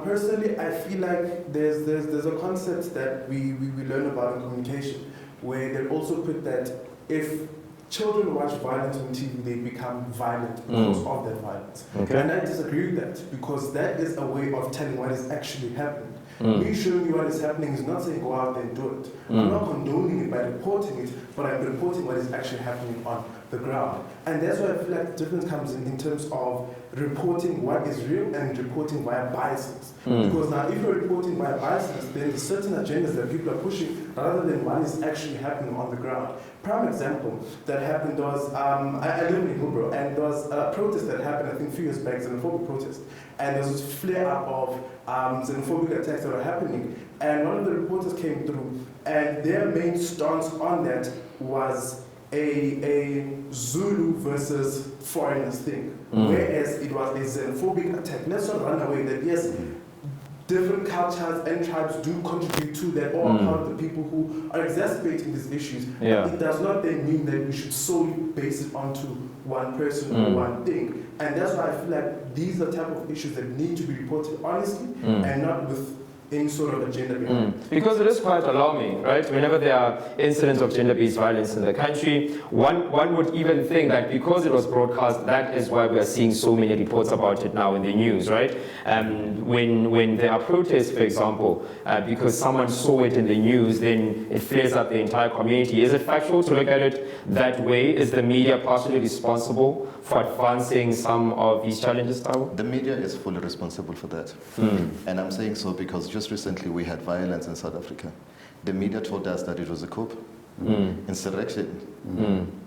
Personally, I feel like there's a concept that we learn about in communication, where they also put that if children watch violence on TV, they become violent because of that violence. And I disagree with that, because that is a way of telling what is actually happening. Me showing you what is happening is not saying go out there and do it. I'm not condoning it by reporting it, but I'm reporting what is actually happening on the ground. And that's why I feel like the difference comes in terms of reporting what is real and reporting via biases. Because now if you're reporting via biases, then there's certain agendas that people are pushing rather than what is actually happening on the ground. Prime example that happened was, I live in Hillbrow, and there was a protest that happened, I think a few years back, xenophobic protest. And there was this flare-up of xenophobic attacks that were happening. And one of the reporters came through, and their main stance on that was a Zulu versus foreigners thing, whereas it was a xenophobic attack. Let's not run away that yes, different cultures and tribes do contribute to that, or are part of the people who are exacerbating these issues. Yeah. It does not then mean that we should solely base it onto one person or one thing. And that's why I feel like these are type of issues that need to be reported honestly and not with any sort of agenda behind. Because it is quite alarming, right? Whenever there are incidents of gender-based violence in the country, one would even think that because it was broadcast, that is why we are seeing so many reports about it now in the news, right? When there are protests, for example, because someone saw it in the news, then it flares up the entire community. Is it factual to look at it that way? Is the media partially responsible for advancing some of these challenges, Tabo? The media is fully responsible for that. And I'm saying so because just recently we had violence in South Africa. The media told us that it was a coup, insurrection.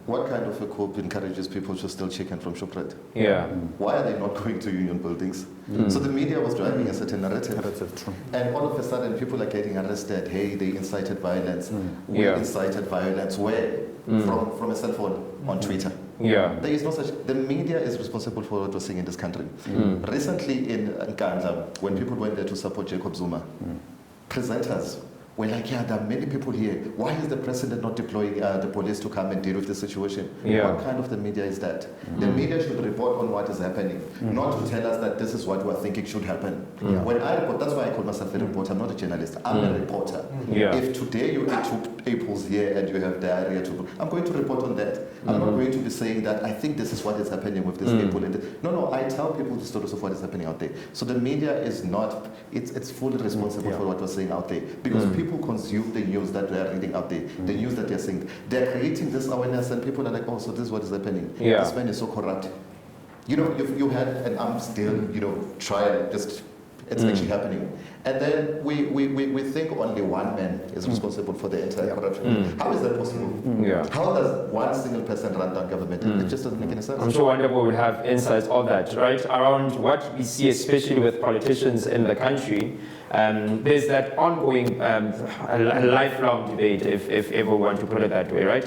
What kind of a coup encourages people to steal chicken from Shoprite? Yeah. Why are they not going to union buildings? So the media was driving a certain narrative. And all of a sudden people are getting arrested. Hey, they incited violence. We incited violence. Where? From a cell phone on Twitter. Yeah. There is no such. The media is responsible for what we're seeing in this country. Recently in Nkandla, when people went there to support Jacob Zuma, presenters were like, yeah, there are many people here. Why is the president not deploying the police to come and deal with the situation? What kind of the media is that? The media should report on what is happening, not to tell us that this is what we're thinking should happen. When I report, that's why I call myself a reporter. I'm not a journalist. I'm a reporter. If today you eat 2 apples here and you have diarrhea, I'm going to report on that. I'm not going to be saying that I think this is what is happening with this apple. No, I tell people the stories of what is happening out there. So the media is not, it's fully responsible for what we're saying out there. Because people consume the news that they're reading out there, the news that they're seeing. They're creating this awareness and people are like, oh, so this is what is happening. This man is so corrupt. You know, you had, and I'm still, trying, just, it's actually happening. And then we think only one man is responsible for the entire corruption. How is that possible? How does one single person run down government? It just doesn't make any sense. I'm sure Wonderboy would have insights on that, right? Around what we see, especially with politicians in the country. There's that ongoing lifelong debate, if ever we want to put it that way, right?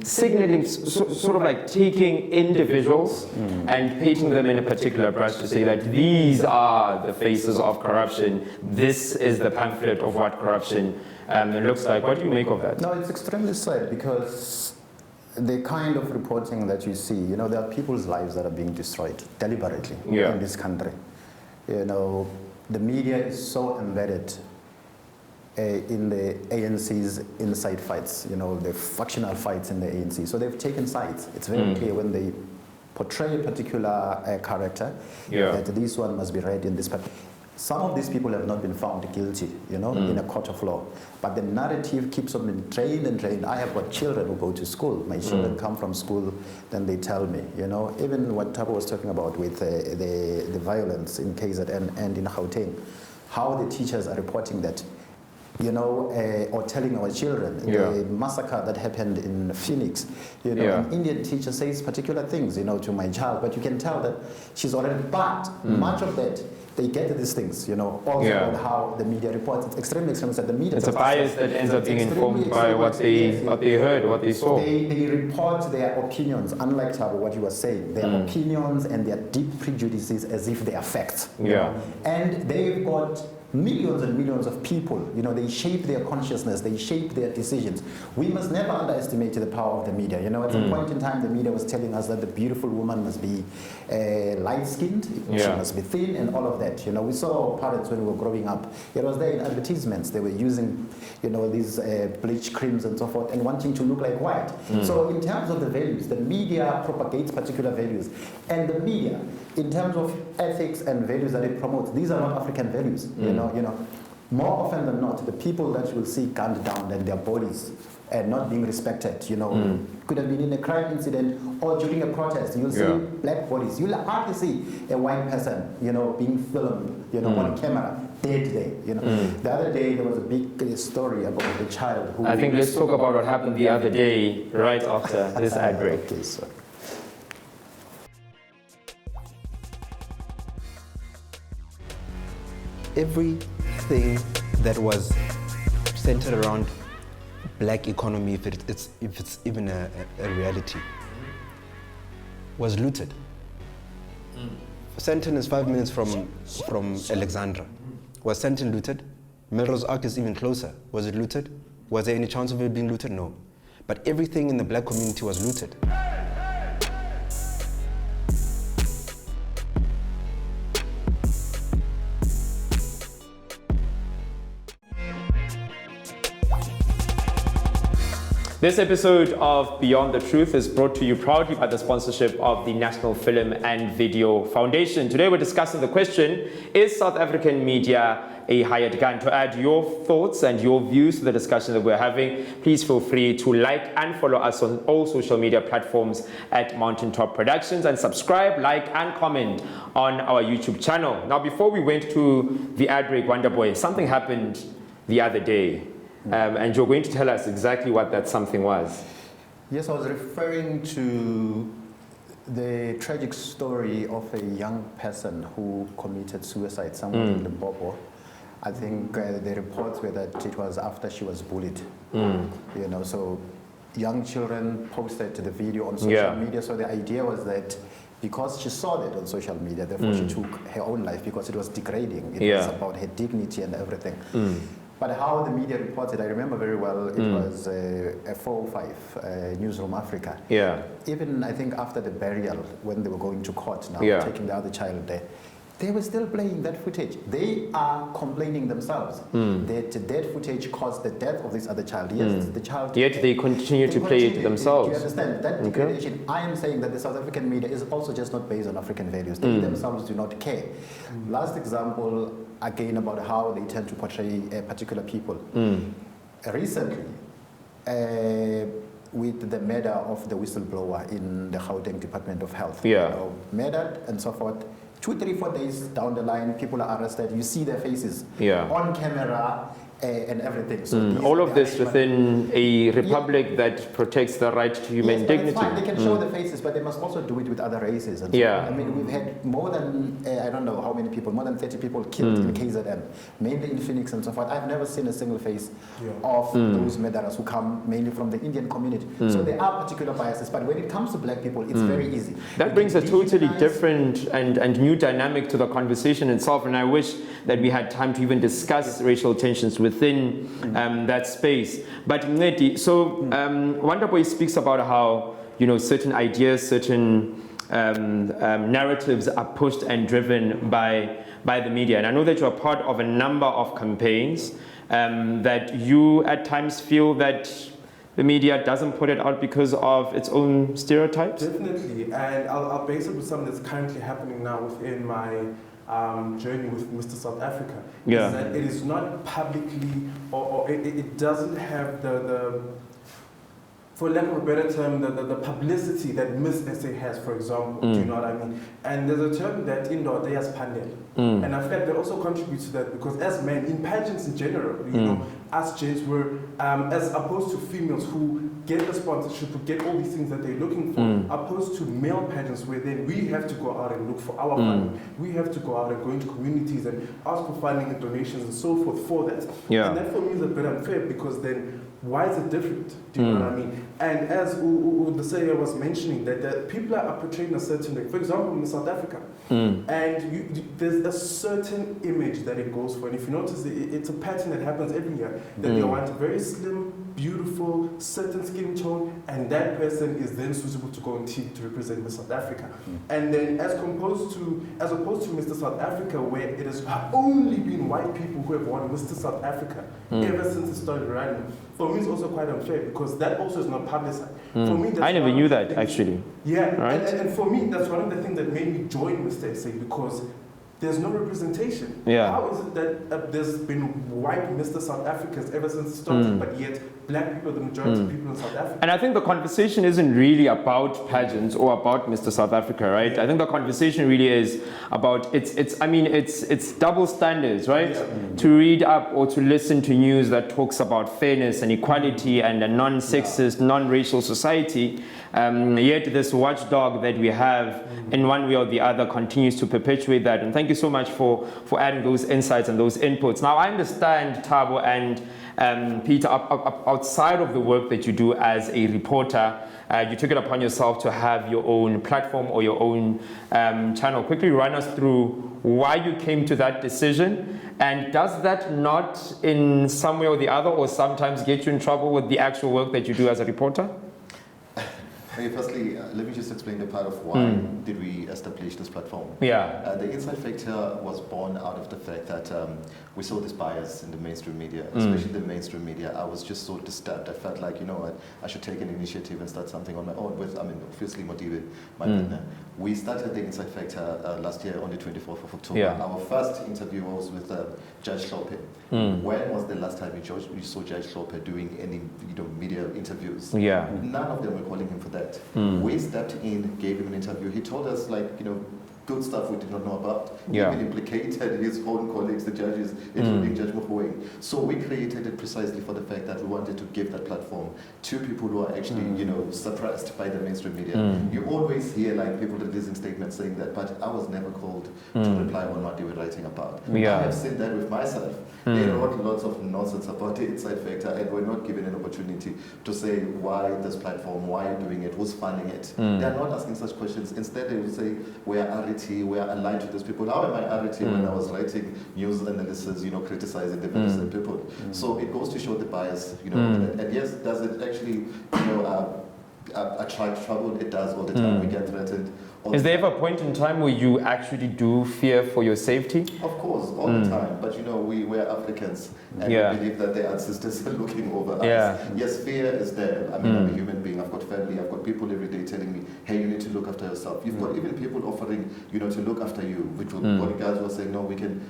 Signaling, sort of like taking individuals and painting them in a particular brush to say that these are the faces of corruption. This is the pamphlet of what corruption looks like. What do you make of that? No, it's extremely sad because the kind of reporting that you see, there are people's lives that are being destroyed deliberately in this country. The media is so embedded in the ANC's inside fights, the factional fights in the ANC. So they've taken sides. It's very clear when they portray a particular character that this one must be read in this particular. Some of these people have not been found guilty, in a court of law. But the narrative keeps on being trained and trained. I have got children who go to school. My children come from school, then they tell me, even what Tabo was talking about with the violence in KZN and in Gauteng, how the teachers are reporting that, or telling our children, the massacre that happened in Phoenix, an Indian teacher says particular things, to my child, but you can tell that she's already, but much of that, they get these things, also about how the media reports. It's extremely sad. The media. It's a bias that ends up being informed by what they heard, what they saw. They report their opinions, unlike Tabo, what you were saying, their opinions and their deep prejudices as if they are facts. And they've got millions and millions of people, they shape their consciousness, they shape their decisions. We must never underestimate the power of the media. At some point in time, the media was telling us that the beautiful woman must be light-skinned, she must be thin, and all of that. We saw parents when we were growing up. It was there in advertisements. They were using, these bleach creams and so forth, and wanting to look like white. So in terms of the values, the media propagates particular values. And the media, in terms of ethics and values that it promotes, these are not African values. More often than not, the people that you will see gunned down and their bodies and not being respected, could have been in a crime incident or during a protest. You'll see black bodies. You'll hardly see a white person, being filmed, on camera, dead there. The other day there was a big story about the child who. I think let's talk about what happened the other day, right after this ad break. Okay, so. Everything that was centered around black economy, if it's even a reality, was looted. Sandton is 5 minutes from Alexandra. Was Sandton looted? Melrose Arc is even closer. Was it looted? Was there any chance of it being looted? No. But everything in the black community was looted. This episode of Beyond the Truth is brought to you proudly by the sponsorship of the National Film and Video Foundation. Today we're discussing the question, is South African media a hired gun? To add your thoughts and your views to the discussion that we're having, please feel free to like and follow us on all social media platforms at Mountaintop Productions, and subscribe, like and comment on our YouTube channel. Now, before we went to the ad break, Wonderboy, something happened the other day. And you're going to tell us exactly what that something was. Yes, I was referring to the tragic story of a young person who committed suicide somewhere in Limpopo. I think the reports were that it was after she was bullied. You know, so young children posted the video on social media. So the idea was that because she saw that on social media, therefore she took her own life because it was degrading. It was about her dignity and everything. But how the media reported, I remember very well, it was a 405, Newsroom Africa. Even, I think, after the burial, when they were going to court now, taking the other child there, they were still playing that footage. They are complaining themselves that that footage caused the death of this other child. Yes, the child. Yet they continue to play it themselves. You understand? That degradation, I am saying that the South African media is also just not based on African values. They themselves do not care. Last example, again, about how they tend to portray particular people. Recently, with the murder of the whistleblower in the Gauteng Department of Health. You know, murdered and so forth. 2, 3, 4 days down the line, people are arrested. You see their faces on camera and everything. So all of this within a republic that protects the right to human dignity. It's fine. They can show the faces, but they must also do it with other races. And so I mean, we've had more than, I don't know how many people, more than 30 people killed in KZN, mainly in Phoenix and so forth. I've never seen a single face of those murderers who come mainly from the Indian community. So there are particular biases, but when it comes to black people, it's very easy. That brings a totally different and new dynamic to the conversation itself, and I wish that we had time to even discuss racial tensions within that space. But Mngeti, so Wonderboy speaks about how, you know, certain ideas, certain narratives are pushed and driven by the media. And I know that you're part of a number of campaigns that you at times feel that the media doesn't put it out because of its own stereotypes? Definitely, and I'll base it with something that's currently happening now within my journey with Mr. South Africa. Is that it is not publicly, or it doesn't have the for lack of a better term, the publicity that Miss SA has, for example. Do you know what I mean? And there's a term that indoor they has panel. And I feel like that also contributes to that, because as men, in pageants in general, you know, us gents were, as opposed to females who get the sponsorship, who get all these things that they're looking for, opposed to male pageants where then we have to go out and look for our funding. We have to go out and go into communities and ask for funding and donations and so forth for that. And that for me is a bit unfair, because then why is it different? Do you know what I mean? And as the Sayer was mentioning, that people are portraying a certain way. For example, in South Africa, and there's a certain image that it goes for. And if you notice, it's a pattern that happens every year, that they want a very slim, beautiful, certain skin tone, and that person is then suitable to go on TV to represent Miss South Africa. And then as opposed to Mr. South Africa, where it has only been white people who have won Mr. South Africa ever since it started running, for me it's also quite unfair, because that also is not publicized. For me, I never knew that, actually. And for me, that's one of the things that made me join Mr. SA, because there's no representation. How is it that there's been white Mr. South Africans ever since it started, but yet black people are the majority of people in South Africa? And I think the conversation isn't really about pageants or about Mr. South Africa, right? I think the conversation really is about it's double standards, right? To read up or to listen to news that talks about fairness and equality and a non-sexist, non-racial society, yet this watchdog that we have in one way or the other continues to perpetuate that. And thank you so much for adding those insights and those inputs. Now, I understand, Thabo and Peter, outside of the work that you do as a reporter, you took it upon yourself to have your own platform or your own channel. Quickly run us through why you came to that decision, and does that not in some way or the other or sometimes get you in trouble with the actual work that you do as a reporter? Hey, firstly, let me just explain the part of why did we establish this platform. Yeah. The Inside Factor was born out of the fact that we saw this bias in the mainstream media, especially the mainstream media. I was just so disturbed. I felt like, you know what, I should take an initiative and start something on my own with, obviously Motive, my partner. We started the Inside Factor last year on the 24th of October. Yeah. Our first interview was with Judge Lope. When was the last time you saw Judge Lope doing any media interviews? Yeah. None of them were calling him for that. We stepped in, gave him an interview. He told us, good stuff we did not know about. He even implicated his own colleagues, the judges, including Judge Mohoeng. So we created it precisely for the fact that we wanted to give that platform to people who are actually, suppressed by the mainstream media. You always hear people releasing statements saying that, but I was never called to reply on what they were writing about. I have seen that with myself. They wrote lots of nonsense about the Inside Factor, and we're not given an opportunity to say why this platform, why you're doing it, who's funding it. They're not asking such questions. Instead, they will say, we are RT, we are aligned to these people. How am I RT when I was writing news analysis, criticizing the very same people? So it goes to show the bias, and yes, does it actually, attract trouble? It does all the time. We get threatened. Is there ever a point in time where you actually do fear for your safety? Of course, all the time. But we're Africans, and we believe that the ancestors are looking over us. Yes, fear is there. I'm a human being. I've got family. I've got people every day telling me, hey, you need to look after yourself. You've got even people offering, to look after you. Which bodyguards were saying, no, we can.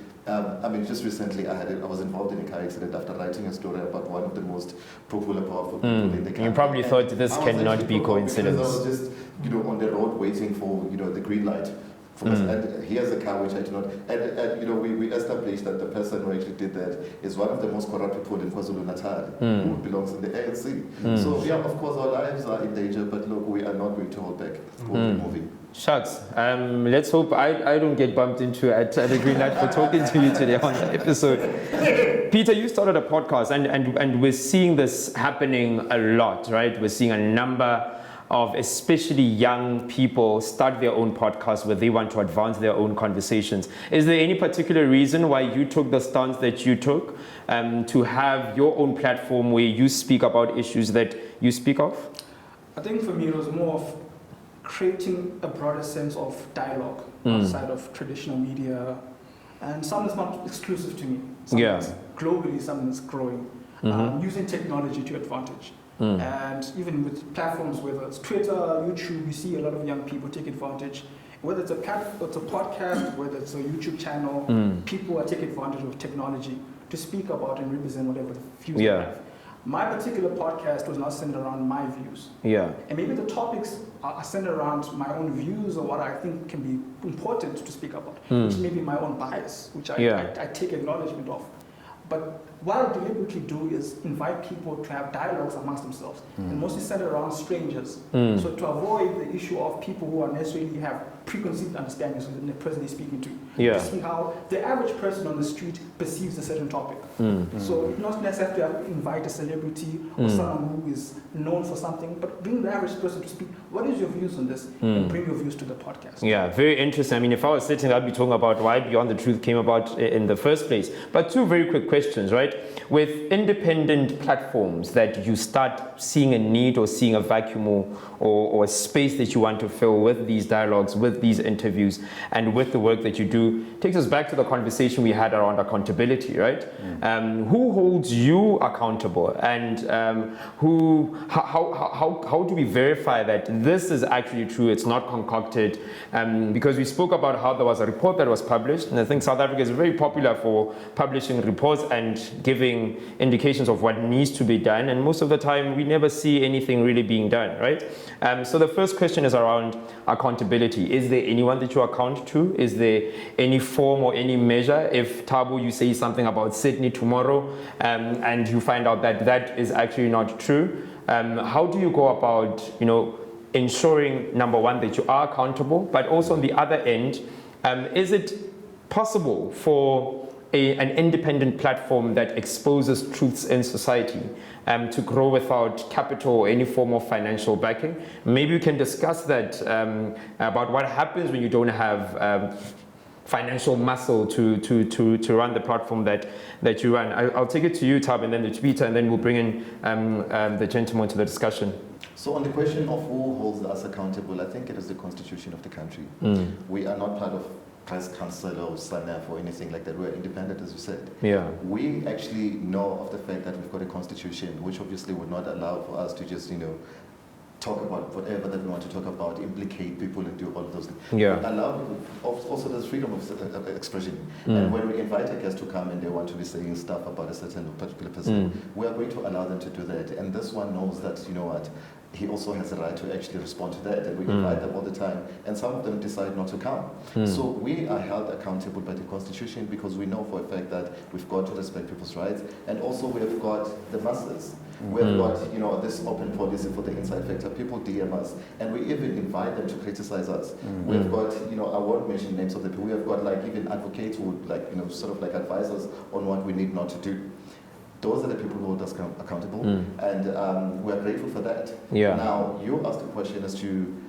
Just recently I was involved in a car accident after writing a story about one of the most popular, powerful people in the country. You probably thought this cannot be coincidence. I was just, on the road waiting for, the green light. And here's a car which I do not. And we established that the person who actually did that is one of the most corrupt people in KwaZulu-Natal, who belongs in the ANC. So of course our lives are in danger, but look, we are not going to hold back. We'll be moving. Shucks. Let's hope I don't get bumped into at the green light for talking to you today on the episode. Peter, you started a podcast, and we're seeing this happening a lot, right? We're seeing a number of especially young people start their own podcasts where they want to advance their own conversations. Is there any particular reason why you took the stance that you took to have your own platform where you speak about issues that you speak of? I think for me it was more of creating a broader sense of dialogue outside of traditional media, and something that's not exclusive to me. Something that's globally, something that's growing, using technology to advantage. And even with platforms, whether it's Twitter, YouTube, you see a lot of young people take advantage. Whether it's a podcast, whether it's a YouTube channel, people are taking advantage of technology to speak about and represent whatever views they have. My particular podcast was not centered around my views. And maybe the topics are centered around my own views or what I think can be important to speak about, which may be my own bias, which I take acknowledgement of. But what I deliberately do is invite people to have dialogues amongst themselves, and mostly centered around strangers. So to avoid the issue of people who are necessarily have preconceived understandings of the person they're speaking to, to see how the average person on the street perceives a certain topic. So it's not necessarily to invite a celebrity or someone who is known for something, but bring the average person to speak. What is your views on this? And bring your views to the podcast. Yeah, very interesting. If I was sitting, I'd be talking about why Beyond the Truth came about in the first place. But two very quick questions, right? With independent platforms that you start seeing a need or seeing a vacuum or a space that you want to fill with these dialogues, with these interviews, and with the work that you do, takes us back to the conversation we had around accountability, right? Who holds you accountable, and how do we verify that this is actually true, it's not concocted? Because we spoke about how there was a report that was published, and I think South Africa is very popular for publishing reports and giving indications of what needs to be done, and most of the time we never see anything really being done, right? So the first question is around accountability. Is there anyone that you account to? Is there any form or any measure? If Thabo, you say something about Sydney tomorrow, and you find out that that is actually not true, how do you go about, ensuring, number one, that you are accountable, but also on the other end, is it possible for an independent platform that exposes truths in society to grow without capital or any form of financial backing. Maybe we can discuss that about what happens when you don't have financial muscle to run the platform that you run. I'll take it to you, Tab, and then to Peter, and then we'll bring in the gentleman to the discussion. So on the question of who holds us accountable, I think it is the constitution of the country. We are not part of Press Council or SANEF or anything like that. We're independent, as you said. Yeah. We actually know of the fact that we've got a constitution, which obviously would not allow for us to just, talk about whatever that we want to talk about, implicate people and do all of those things. Yeah. But allow people, also there's freedom of expression. And when we invite a guest to come and they want to be saying stuff about a certain particular person, we are going to allow them to do that. And this one knows that, he also has a right to actually respond to that, and we invite them all the time, and some of them decide not to come. So we are held accountable by the Constitution because we know for a fact that we've got to respect people's rights, and also we have got the masses. We have got, this open policy for the inside factor. People DM us, and we even invite them to criticize us. We have got, I won't mention names of the people. We have got even advocates who would sort of advise us on what we need not to do. Those are the people who hold us accountable, and we are grateful for that. Yeah. Now, you asked the question as to,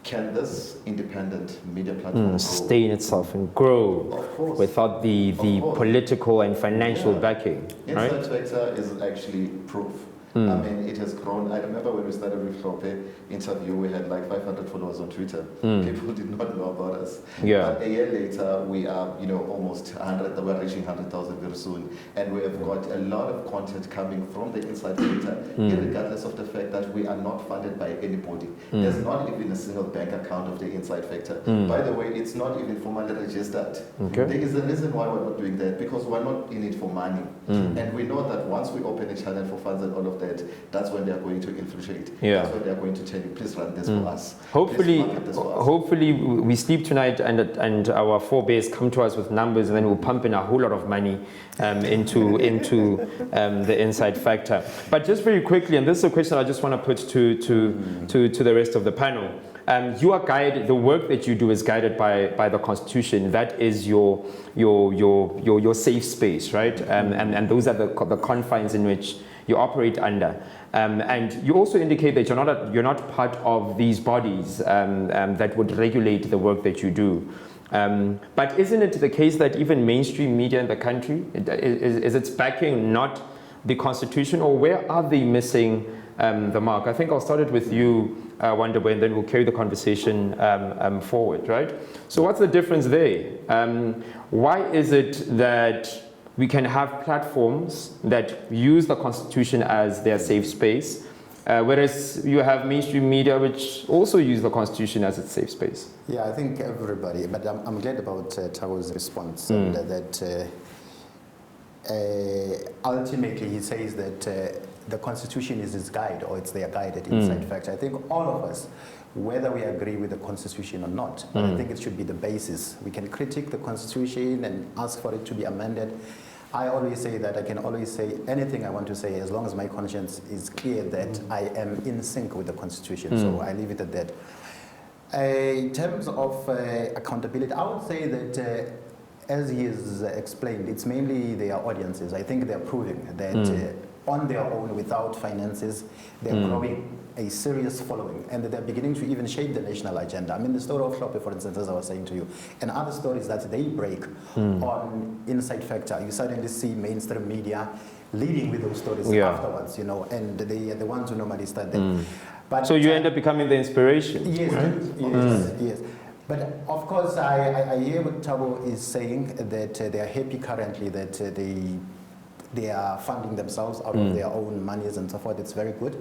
can this independent media platform sustain itself and grow without the political and financial backing? Right? Inside Factor is actually proof. I mean, it has grown. I remember when we started with Rope interview, we had 500 followers on Twitter. People did not know about us. Yeah. But a year later, we are, almost 100. We're reaching 100,000 very soon, and we have got a lot of content coming from the Inside Factor, regardless of the fact that we are not funded by anybody. There's not even a single bank account of the Inside Factor. By the way, it's not even formally registered. Okay. There is a reason why we're not doing that, because we're not in it for money, and we know that once we open a channel for funds and all of that's when they are going to infiltrate. Yeah. That's when they are going to tell you, please run this for us. Hopefully we sleep tonight and our forebears come to us with numbers, and then we'll pump in a whole lot of money into the Inside Factor. But just very quickly, and this is a question I just want to put to the rest of the panel. You are guided. The work that you do is guided by the Constitution. That is your safe space, right? And those are the confines in which you operate under. And you also indicate that you're not part of these bodies that would regulate the work that you do. But isn't it the case that even mainstream media in the country, is its backing not the Constitution, or where are they missing the mark? I think I'll start it with you, Wonderboy, and then we'll carry the conversation forward, right? So what's the difference there? Why is it that we can have platforms that use the Constitution as their safe space, whereas you have mainstream media which also use the Constitution as its safe space? Yeah, I think everybody, but I'm glad about Tawo's response, and that ultimately he says that the Constitution is his guide, or it's their guide at Inside Factor. I think all of us, whether we agree with the Constitution or not, but I think it should be the basis. We can critique the Constitution and ask for it to be amended. I always say that I can always say anything I want to say as long as my conscience is clear that I am in sync with the Constitution. So I leave it at that. In terms of accountability, I would say that as he has explained, it's mainly their audiences. I think they're proving that on their own, without finances, they're growing a serious following, and they're beginning to even shape the national agenda. I mean, the story of Shoppe, for instance, as I was saying to you, and other stories that they break on Inside Factor, you suddenly see mainstream media leading with those stories afterwards, and they are the ones who normally start them. But so you end up becoming the inspiration. Yes, right? yes. But of course, I hear what Tabo is saying, that they are happy currently that they are funding themselves out of their own monies and so forth. It's very good.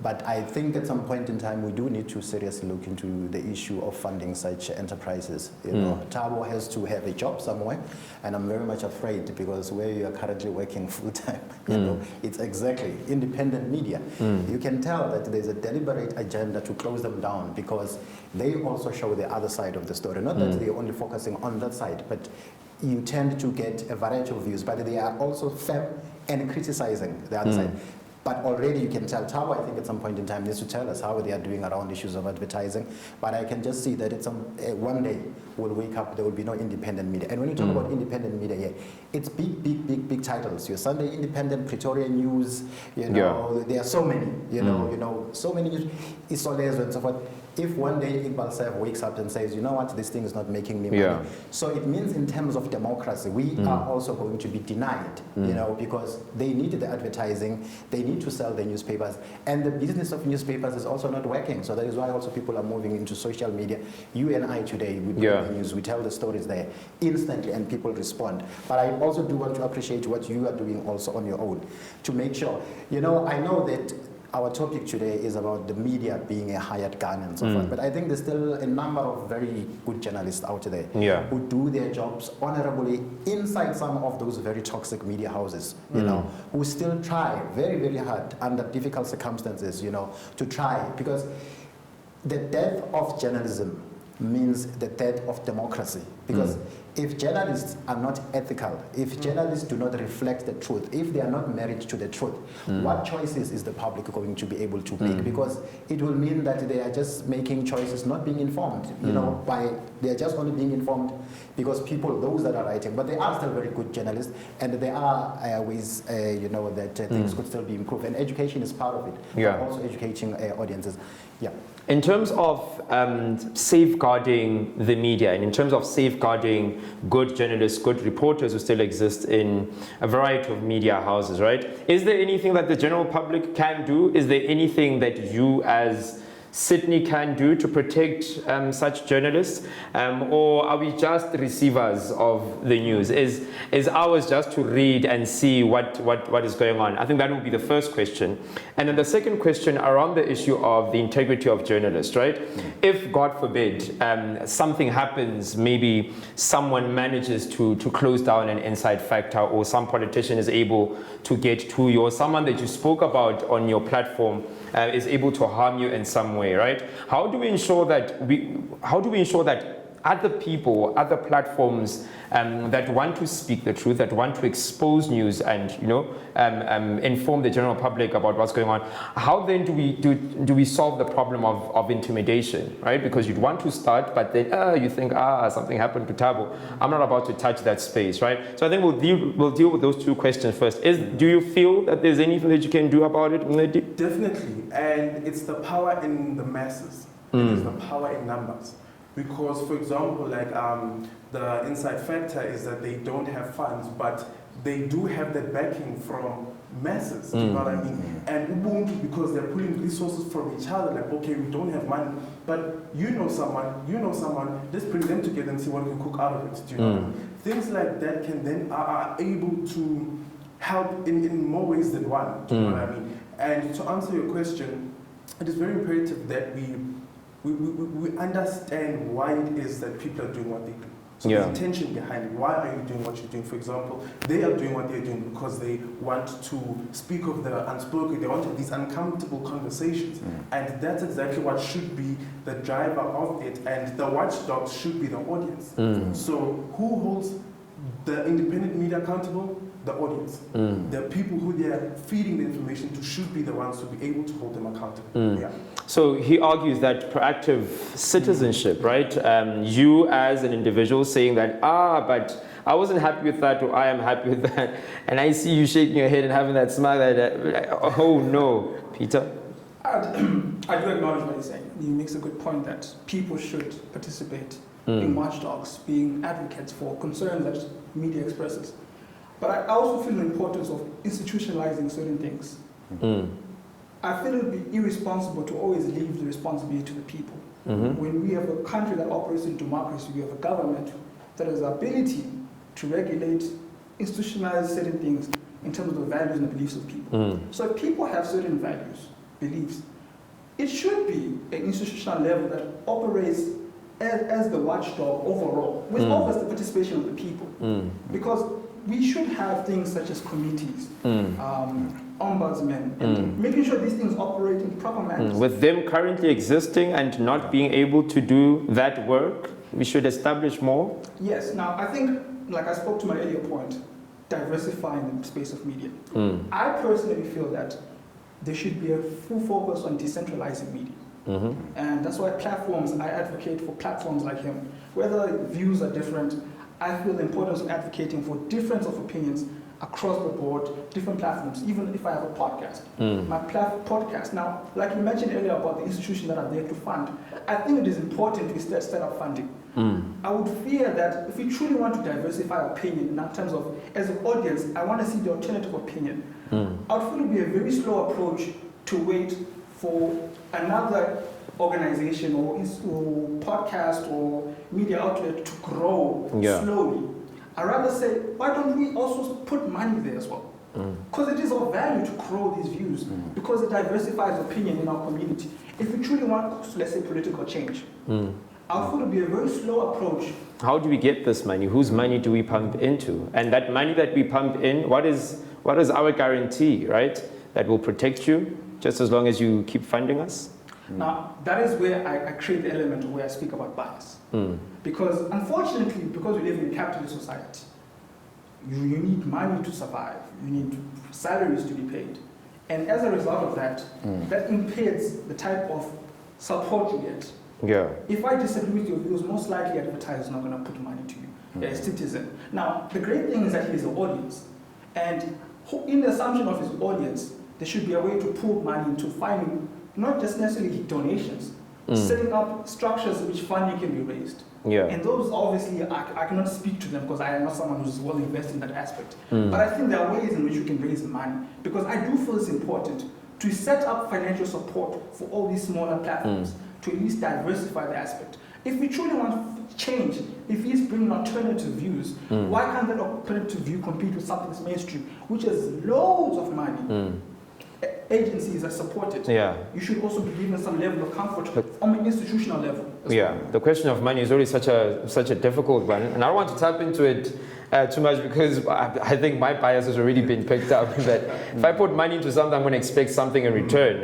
But I think at some point in time, we do need to seriously look into the issue of funding such enterprises. Tabo has to have a job somewhere, and I'm very much afraid, because where you are currently working full-time, it's exactly independent media. You can tell that there's a deliberate agenda to close them down, because they also show the other side of the story. Not that they're only focusing on that side, but you tend to get a variety of views, but they are also firm and criticizing the other side. But already you can tell, Tabo, I think at some point in time needs to tell us how they are doing around issues of advertising. But I can just see that it's one day we'll wake up, there will be no independent media. And when you talk about independent media, yeah, it's big titles. Your Sunday Independent, Pretoria News, you know, there are so many, you know, so many news, Isoles and so forth. If one day Iqbal Saif wakes up and says, you know what, this thing is not making me money. So it means in terms of democracy, we are also going to be denied, you know, because they need the advertising, they need to sell their newspapers, and the business of newspapers is also not working. So that is why also people are moving into social media. You and I today, we do the news, we tell the stories there instantly and people respond. But I also do want to appreciate what you are doing also on your own to make sure, you know, I know that our topic today is about the media being a hired gun and so forth, but I think there's still a number of very good journalists out there who do their jobs honorably inside some of those very toxic media houses, you know, who still try very, very hard under difficult circumstances, you know, to try, because the death of journalism means the death of democracy, because if journalists are not ethical, if journalists do not reflect the truth, if they are not married to the truth, what choices is the public going to be able to make? Because it will mean that they are just making choices, not being informed, you know, they are just only being informed because people, those that are writing, but they are still very good journalists, and there are ways, you know, that things could still be improved, and education is part of it, but also educating audiences. In terms of safeguarding the media, and in terms of safeguarding good journalists, good reporters who still exist in a variety of media houses, right? Is there anything that the general public can do? Is there anything that you as Sydney can do to protect such journalists, or are we just receivers of the news? Is ours just to read and see what is going on? I think that would be the first question. And then the second question around the issue of the integrity of journalists, right? If, God forbid, something happens, maybe someone manages to close down an inside factor, or some politician is able to get to you, or someone that you spoke about on your platform is able to harm you in some way, right? How do we ensure that other people, other platforms that want to speak the truth, that want to expose news and, you know, inform the general public about what's going on, how then do we solve the problem of intimidation, right? Because you'd want to start, but then you think, something happened to Tabo, I'm not about to touch that space, right? So I think we'll deal with those two questions first. Do you feel that there's anything that you can do about it? Definitely, and it's the power in the masses. It is the power in numbers. Because, for example, like the inside factor is that they don't have funds, but they do have that backing from masses, you know what I mean? And Ubuntu, because they're pulling resources from each other, like, okay, we don't have money, but you know someone, let's bring them together and see what we can cook out of it, do you know what I mean? Things like that can then are able to help in more ways than one, do you know what I mean? And to answer your question, it is very imperative that we understand why it is that people are doing what they do. So the intention behind it, why are you doing what you're doing? For example, they are doing what they're doing because they want to speak of the unspoken, they want these uncomfortable conversations. And that's exactly what should be the driver of it, and the watchdogs should be the audience. So who holds the independent media accountable? The audience. The people who they are feeding the information to should be the ones to be able to hold them accountable. So he argues that proactive citizenship, right? You as an individual saying that, but I wasn't happy with that, or I am happy with that, and I see you shaking your head and having that smile like, oh no, Peter? I do acknowledge what he's saying. He makes a good point that people should participate, being watchdogs, being advocates for concerns that media expresses. But I also feel the importance of institutionalizing certain things. I feel it would be irresponsible to always leave the responsibility to the people. When we have a country that operates in democracy, we have a government that has the ability to regulate, institutionalize certain things in terms of the values and the beliefs of people. So if people have certain values, beliefs, it should be an institutional level that operates as the watchdog overall, with always the participation of the people. Because we should have things such as committees, ombudsmen, and making sure these things operate in proper manners. With them currently existing and not being able to do that work, we should establish more? Yes. Now, I think, like I spoke to my earlier point, diversifying the space of media. I personally feel that we should have things such as committees, ombudsmen, and making sure these things operate in proper manners. With them currently existing and not being able to do that work, we should establish more. Yes. Now, I think, like I spoke to my earlier point, diversifying the space of media. there should be a full focus on decentralizing media. And that's why I advocate for platforms like him. Whether views are different, I feel the importance of advocating for difference of opinions across the board, different platforms, even if I have a podcast. My podcast, now, like you mentioned earlier about the institutions that are there to fund, I think it is important to set up funding. I would fear that if we truly want to diversify opinion in terms of, as an audience, I want to see the alternative opinion. I would feel it would be a very slow approach to wait for another organization or podcast or media outlet to grow slowly. I'd rather say, why don't we also put money there as well? Because it is of value to grow these views, because it diversifies opinion in our community. If we truly want, let's say, political change, I feel it would be a very slow approach. How do we get this money? Whose money do we pump into? And that money that we pump in, what is our guarantee, right? That will protect you just as long as you keep funding us? Now, that is where I create the element where I speak about bias. Because unfortunately, because we live in a capitalist society, you need money to survive. You need salaries to be paid. And as a result of that, that impedes the type of support you get. If I disagree with your views, most likely advertisers are not going to put money to you as a citizen. Now, the great thing is that he is an audience. And in the assumption of his audience, there should be a way to pull money into finding not just necessarily donations, setting up structures which funding can be raised. And those obviously, I cannot speak to them because I am not someone who's well invested in that aspect. But I think there are ways in which you can raise money, because I do feel it's important to set up financial support for all these smaller platforms to at least diversify the aspect. If we truly want change, if he's bringing alternative views, why can't that alternative view compete with something that's mainstream, which has loads of money? Agencies that support it. You should also be given some level of comfort on an institutional level. The question of money is already such a difficult one, and I don't want to tap into it too much because I think my bias has already been picked up that if I put money into something, I'm going to expect something in return,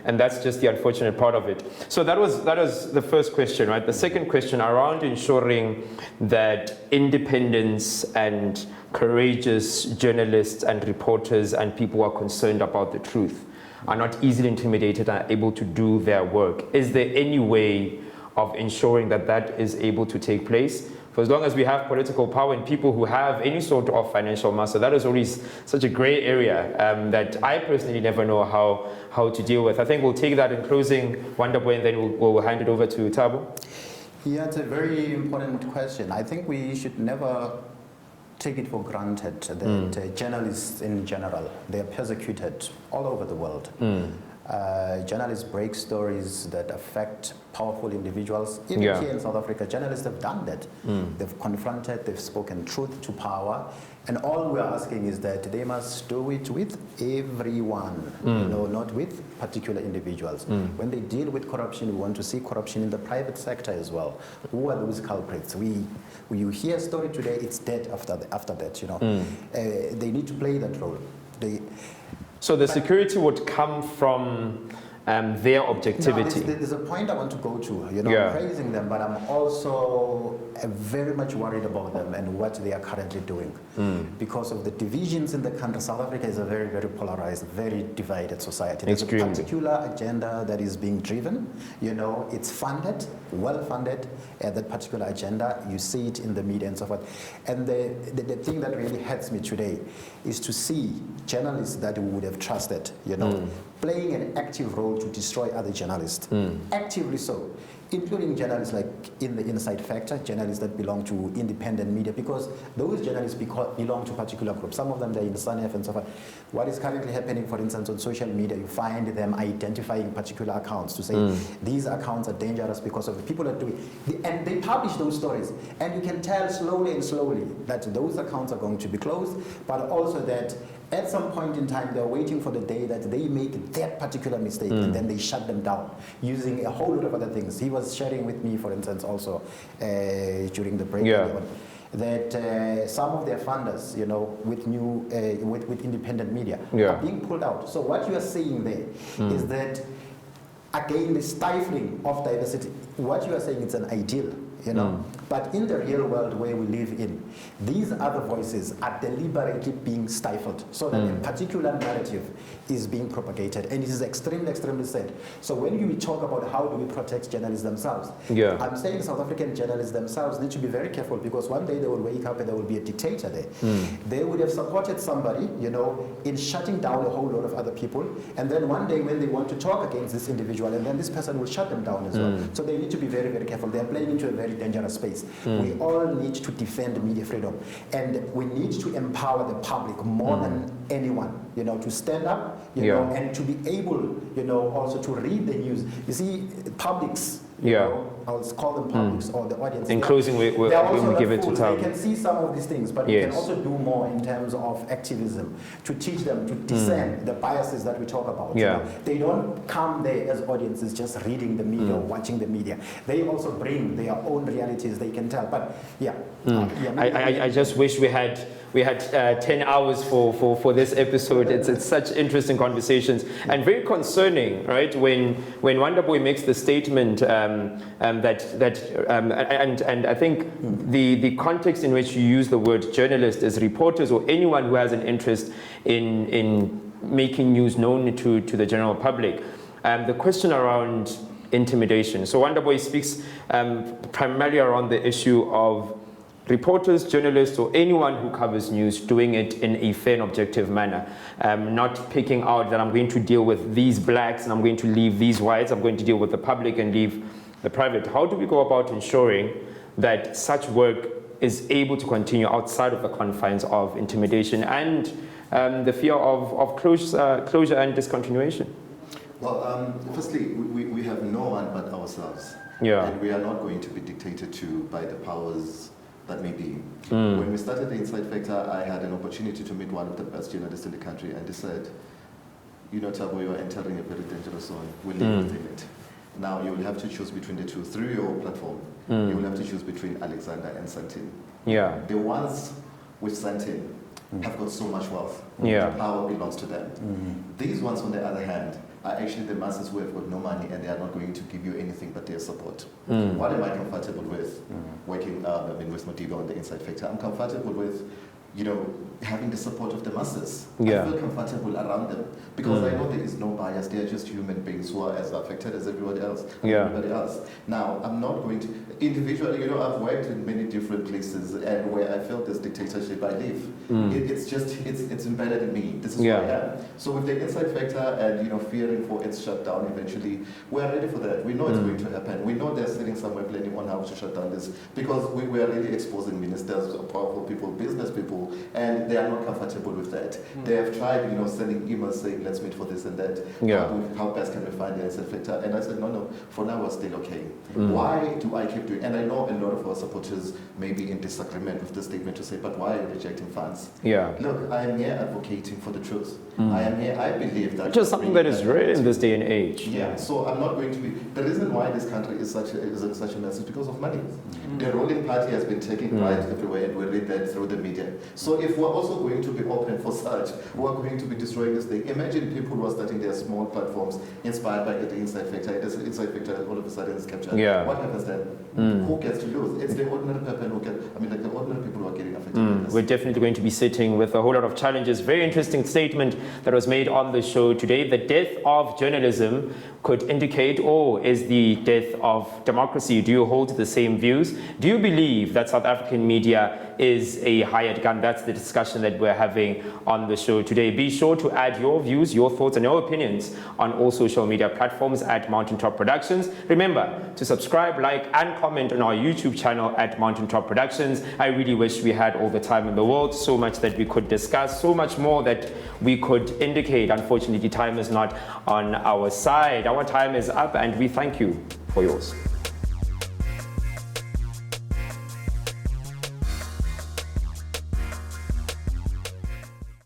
and that's just the unfortunate part of it. So that was the first question, right? The second question around ensuring that independence and courageous journalists and reporters and people who are concerned about the truth are not easily intimidated and are able to do their work. Is there any way of ensuring that that is able to take place? For as long as we have political power and people who have any sort of financial muscle, that is always such a gray area that I personally never know how to deal with. I think we'll take that in closing, Wonderboy, and then we'll hand it over to Thabo. Yeah, it's a very important question. I think we should never take it for granted that journalists in general, they are persecuted all over the world. Journalists break stories that affect powerful individuals. Even here in South Africa, journalists have done that. They've confronted, they've spoken truth to power, and all we're asking is that they must do it with everyone, you know, not with particular individuals. When they deal with corruption, we want to see corruption in the private sector as well. Who are those culprits? You hear a story today, it's dead after that, you know. They need to play that role. So the security would come from their objectivity. No, there's a point I want to go to. You know, I'm praising them, but I'm also very much worried about them and what they are currently doing. Because of the divisions in the country, South Africa is a very, very polarized, very divided society. There's a particular agenda that is being driven. You know, it's funded, well funded, that particular agenda. You see it in the media and so forth. And the thing that really hurts me today is to see journalists that we would have trusted, you know, playing an active role to destroy other journalists, actively so, including journalists like in the inside factor, journalists that belong to independent media, because those journalists belong to particular groups. Some of them, they're in SANEF and so forth. What is currently happening, for instance, on social media, you find them identifying particular accounts to say these accounts are dangerous because of the people that do it. And they publish those stories. And you can tell slowly and slowly that those accounts are going to be closed, but also that at some point in time, they're waiting for the day that they make that particular mistake and then they shut them down using a whole lot of other things. He was sharing with me, for instance, also during the break that some of their funders, you know, with independent media are being pulled out. So what you are seeing there is that, again, the stifling of diversity. What you are saying is an ideal, you know. But in the real world where we live in, these other voices are deliberately being stifled so that a particular narrative is being propagated, and it is extremely, extremely sad. So when you talk about how do we protect journalists themselves, I'm saying South African journalists themselves need to be very careful, because one day they will wake up and there will be a dictator there. They would have supported somebody, you know, in shutting down a whole lot of other people, and then one day when they want to talk against this individual, and then this person will shut them down as well. So they need to be very, very careful. They're playing into a very dangerous space. We all need to defend media freedom, and we need to empower the public more than anyone, you know, to stand up, you know, and to be able, you know, also to read the news. You see, publics, you know, I'll call them publics or the audience. In closing, we give it to Tom. They can see some of these things, but we can also do more in terms of activism to teach them to discern the biases that we talk about. You know? They don't come there as audiences just reading the media or watching the media. They also bring their own realities they can tell. But I just wish we had 10 hours for this episode. It's such interesting conversations and very concerning, right? When Wonderboy makes the statement and I think the context in which you use the word journalist is reporters or anyone who has an interest in making news known to the general public. The question around intimidation. So Wonderboy speaks primarily around the issue of reporters, journalists, or anyone who covers news doing it in a fair and objective manner, not picking out that I'm going to deal with these blacks and I'm going to leave these whites, I'm going to deal with the public and leave the private. How do we go about ensuring that such work is able to continue outside of the confines of intimidation and the fear of closure and discontinuation? Well, firstly, we have no one but ourselves. And we are not going to be dictated to by the powers that may be. When we started the Inside Factor, I had an opportunity to meet one of the best journalists in the country, and he said, you know, Thabo, you are entering a very dangerous zone. We live within it. Now you will have to choose between the two. Through your platform, you will have to choose between Alexander and Santin. The ones with Santin have got so much wealth. The power belongs to them. These ones, on the other hand, are actually the masses who have got no money and they are not going to give you anything but their support. What am I comfortable with working with Modiba on the Inside Factor? I'm comfortable with, you know, having the support of the masses. I feel comfortable around them because I know there is no bias. They are just human beings who are as affected as everybody else. Now, I'm not going to, individually, you know, I've worked in many different places and where I felt this dictatorship, I live. It's embedded in me. This is who I am. So with the Inside Factor and, you know, fearing for its shutdown eventually, we are ready for that. We know it's going to happen. We know they're sitting somewhere planning on how to shut down this because we are really exposing ministers, powerful people, business people, and they are not comfortable with that. They have tried, you know, sending emails saying, let's meet for this and that. How best can we find the Inside Factor? And I said, no, for now we're still okay. Why do I keep doing? And I know a lot of our supporters may be in disagreement with the statement to say, but why are you rejecting funds? Look, I am here advocating for the truth. I am here, I believe that. Just something that is rare in this day and age. So I'm not going to be, the reason why this country is in such a mess is because of money. The ruling party has been taking right everywhere and we read that through the media. So if we're also going to be open for such, we're going to be destroying this thing. Imagine people who are starting their small platforms inspired by the Inside Factor. The Inside Factor all of a sudden is captured. What happens then? Who gets to lose? It's the ordinary people who get, the ordinary people who are getting affected. We're definitely going to be sitting with a whole lot of challenges. Very interesting statement that was made on the show today. The death of journalism could indicate, or is the death of democracy? Do you hold the same views? Do you believe that South African media is a hired gun? That's the discussion that we're having on the show today. Be sure to add your views, your thoughts, and your opinions on all social media platforms at Mountaintop Productions. Remember to subscribe, like, and comment on our YouTube channel at Mountaintop Productions. I really wish we had all the time in the world, so much that we could discuss, so much more that we could indicate. Unfortunately, time is not on our side. Our time is up, and we thank you for yours.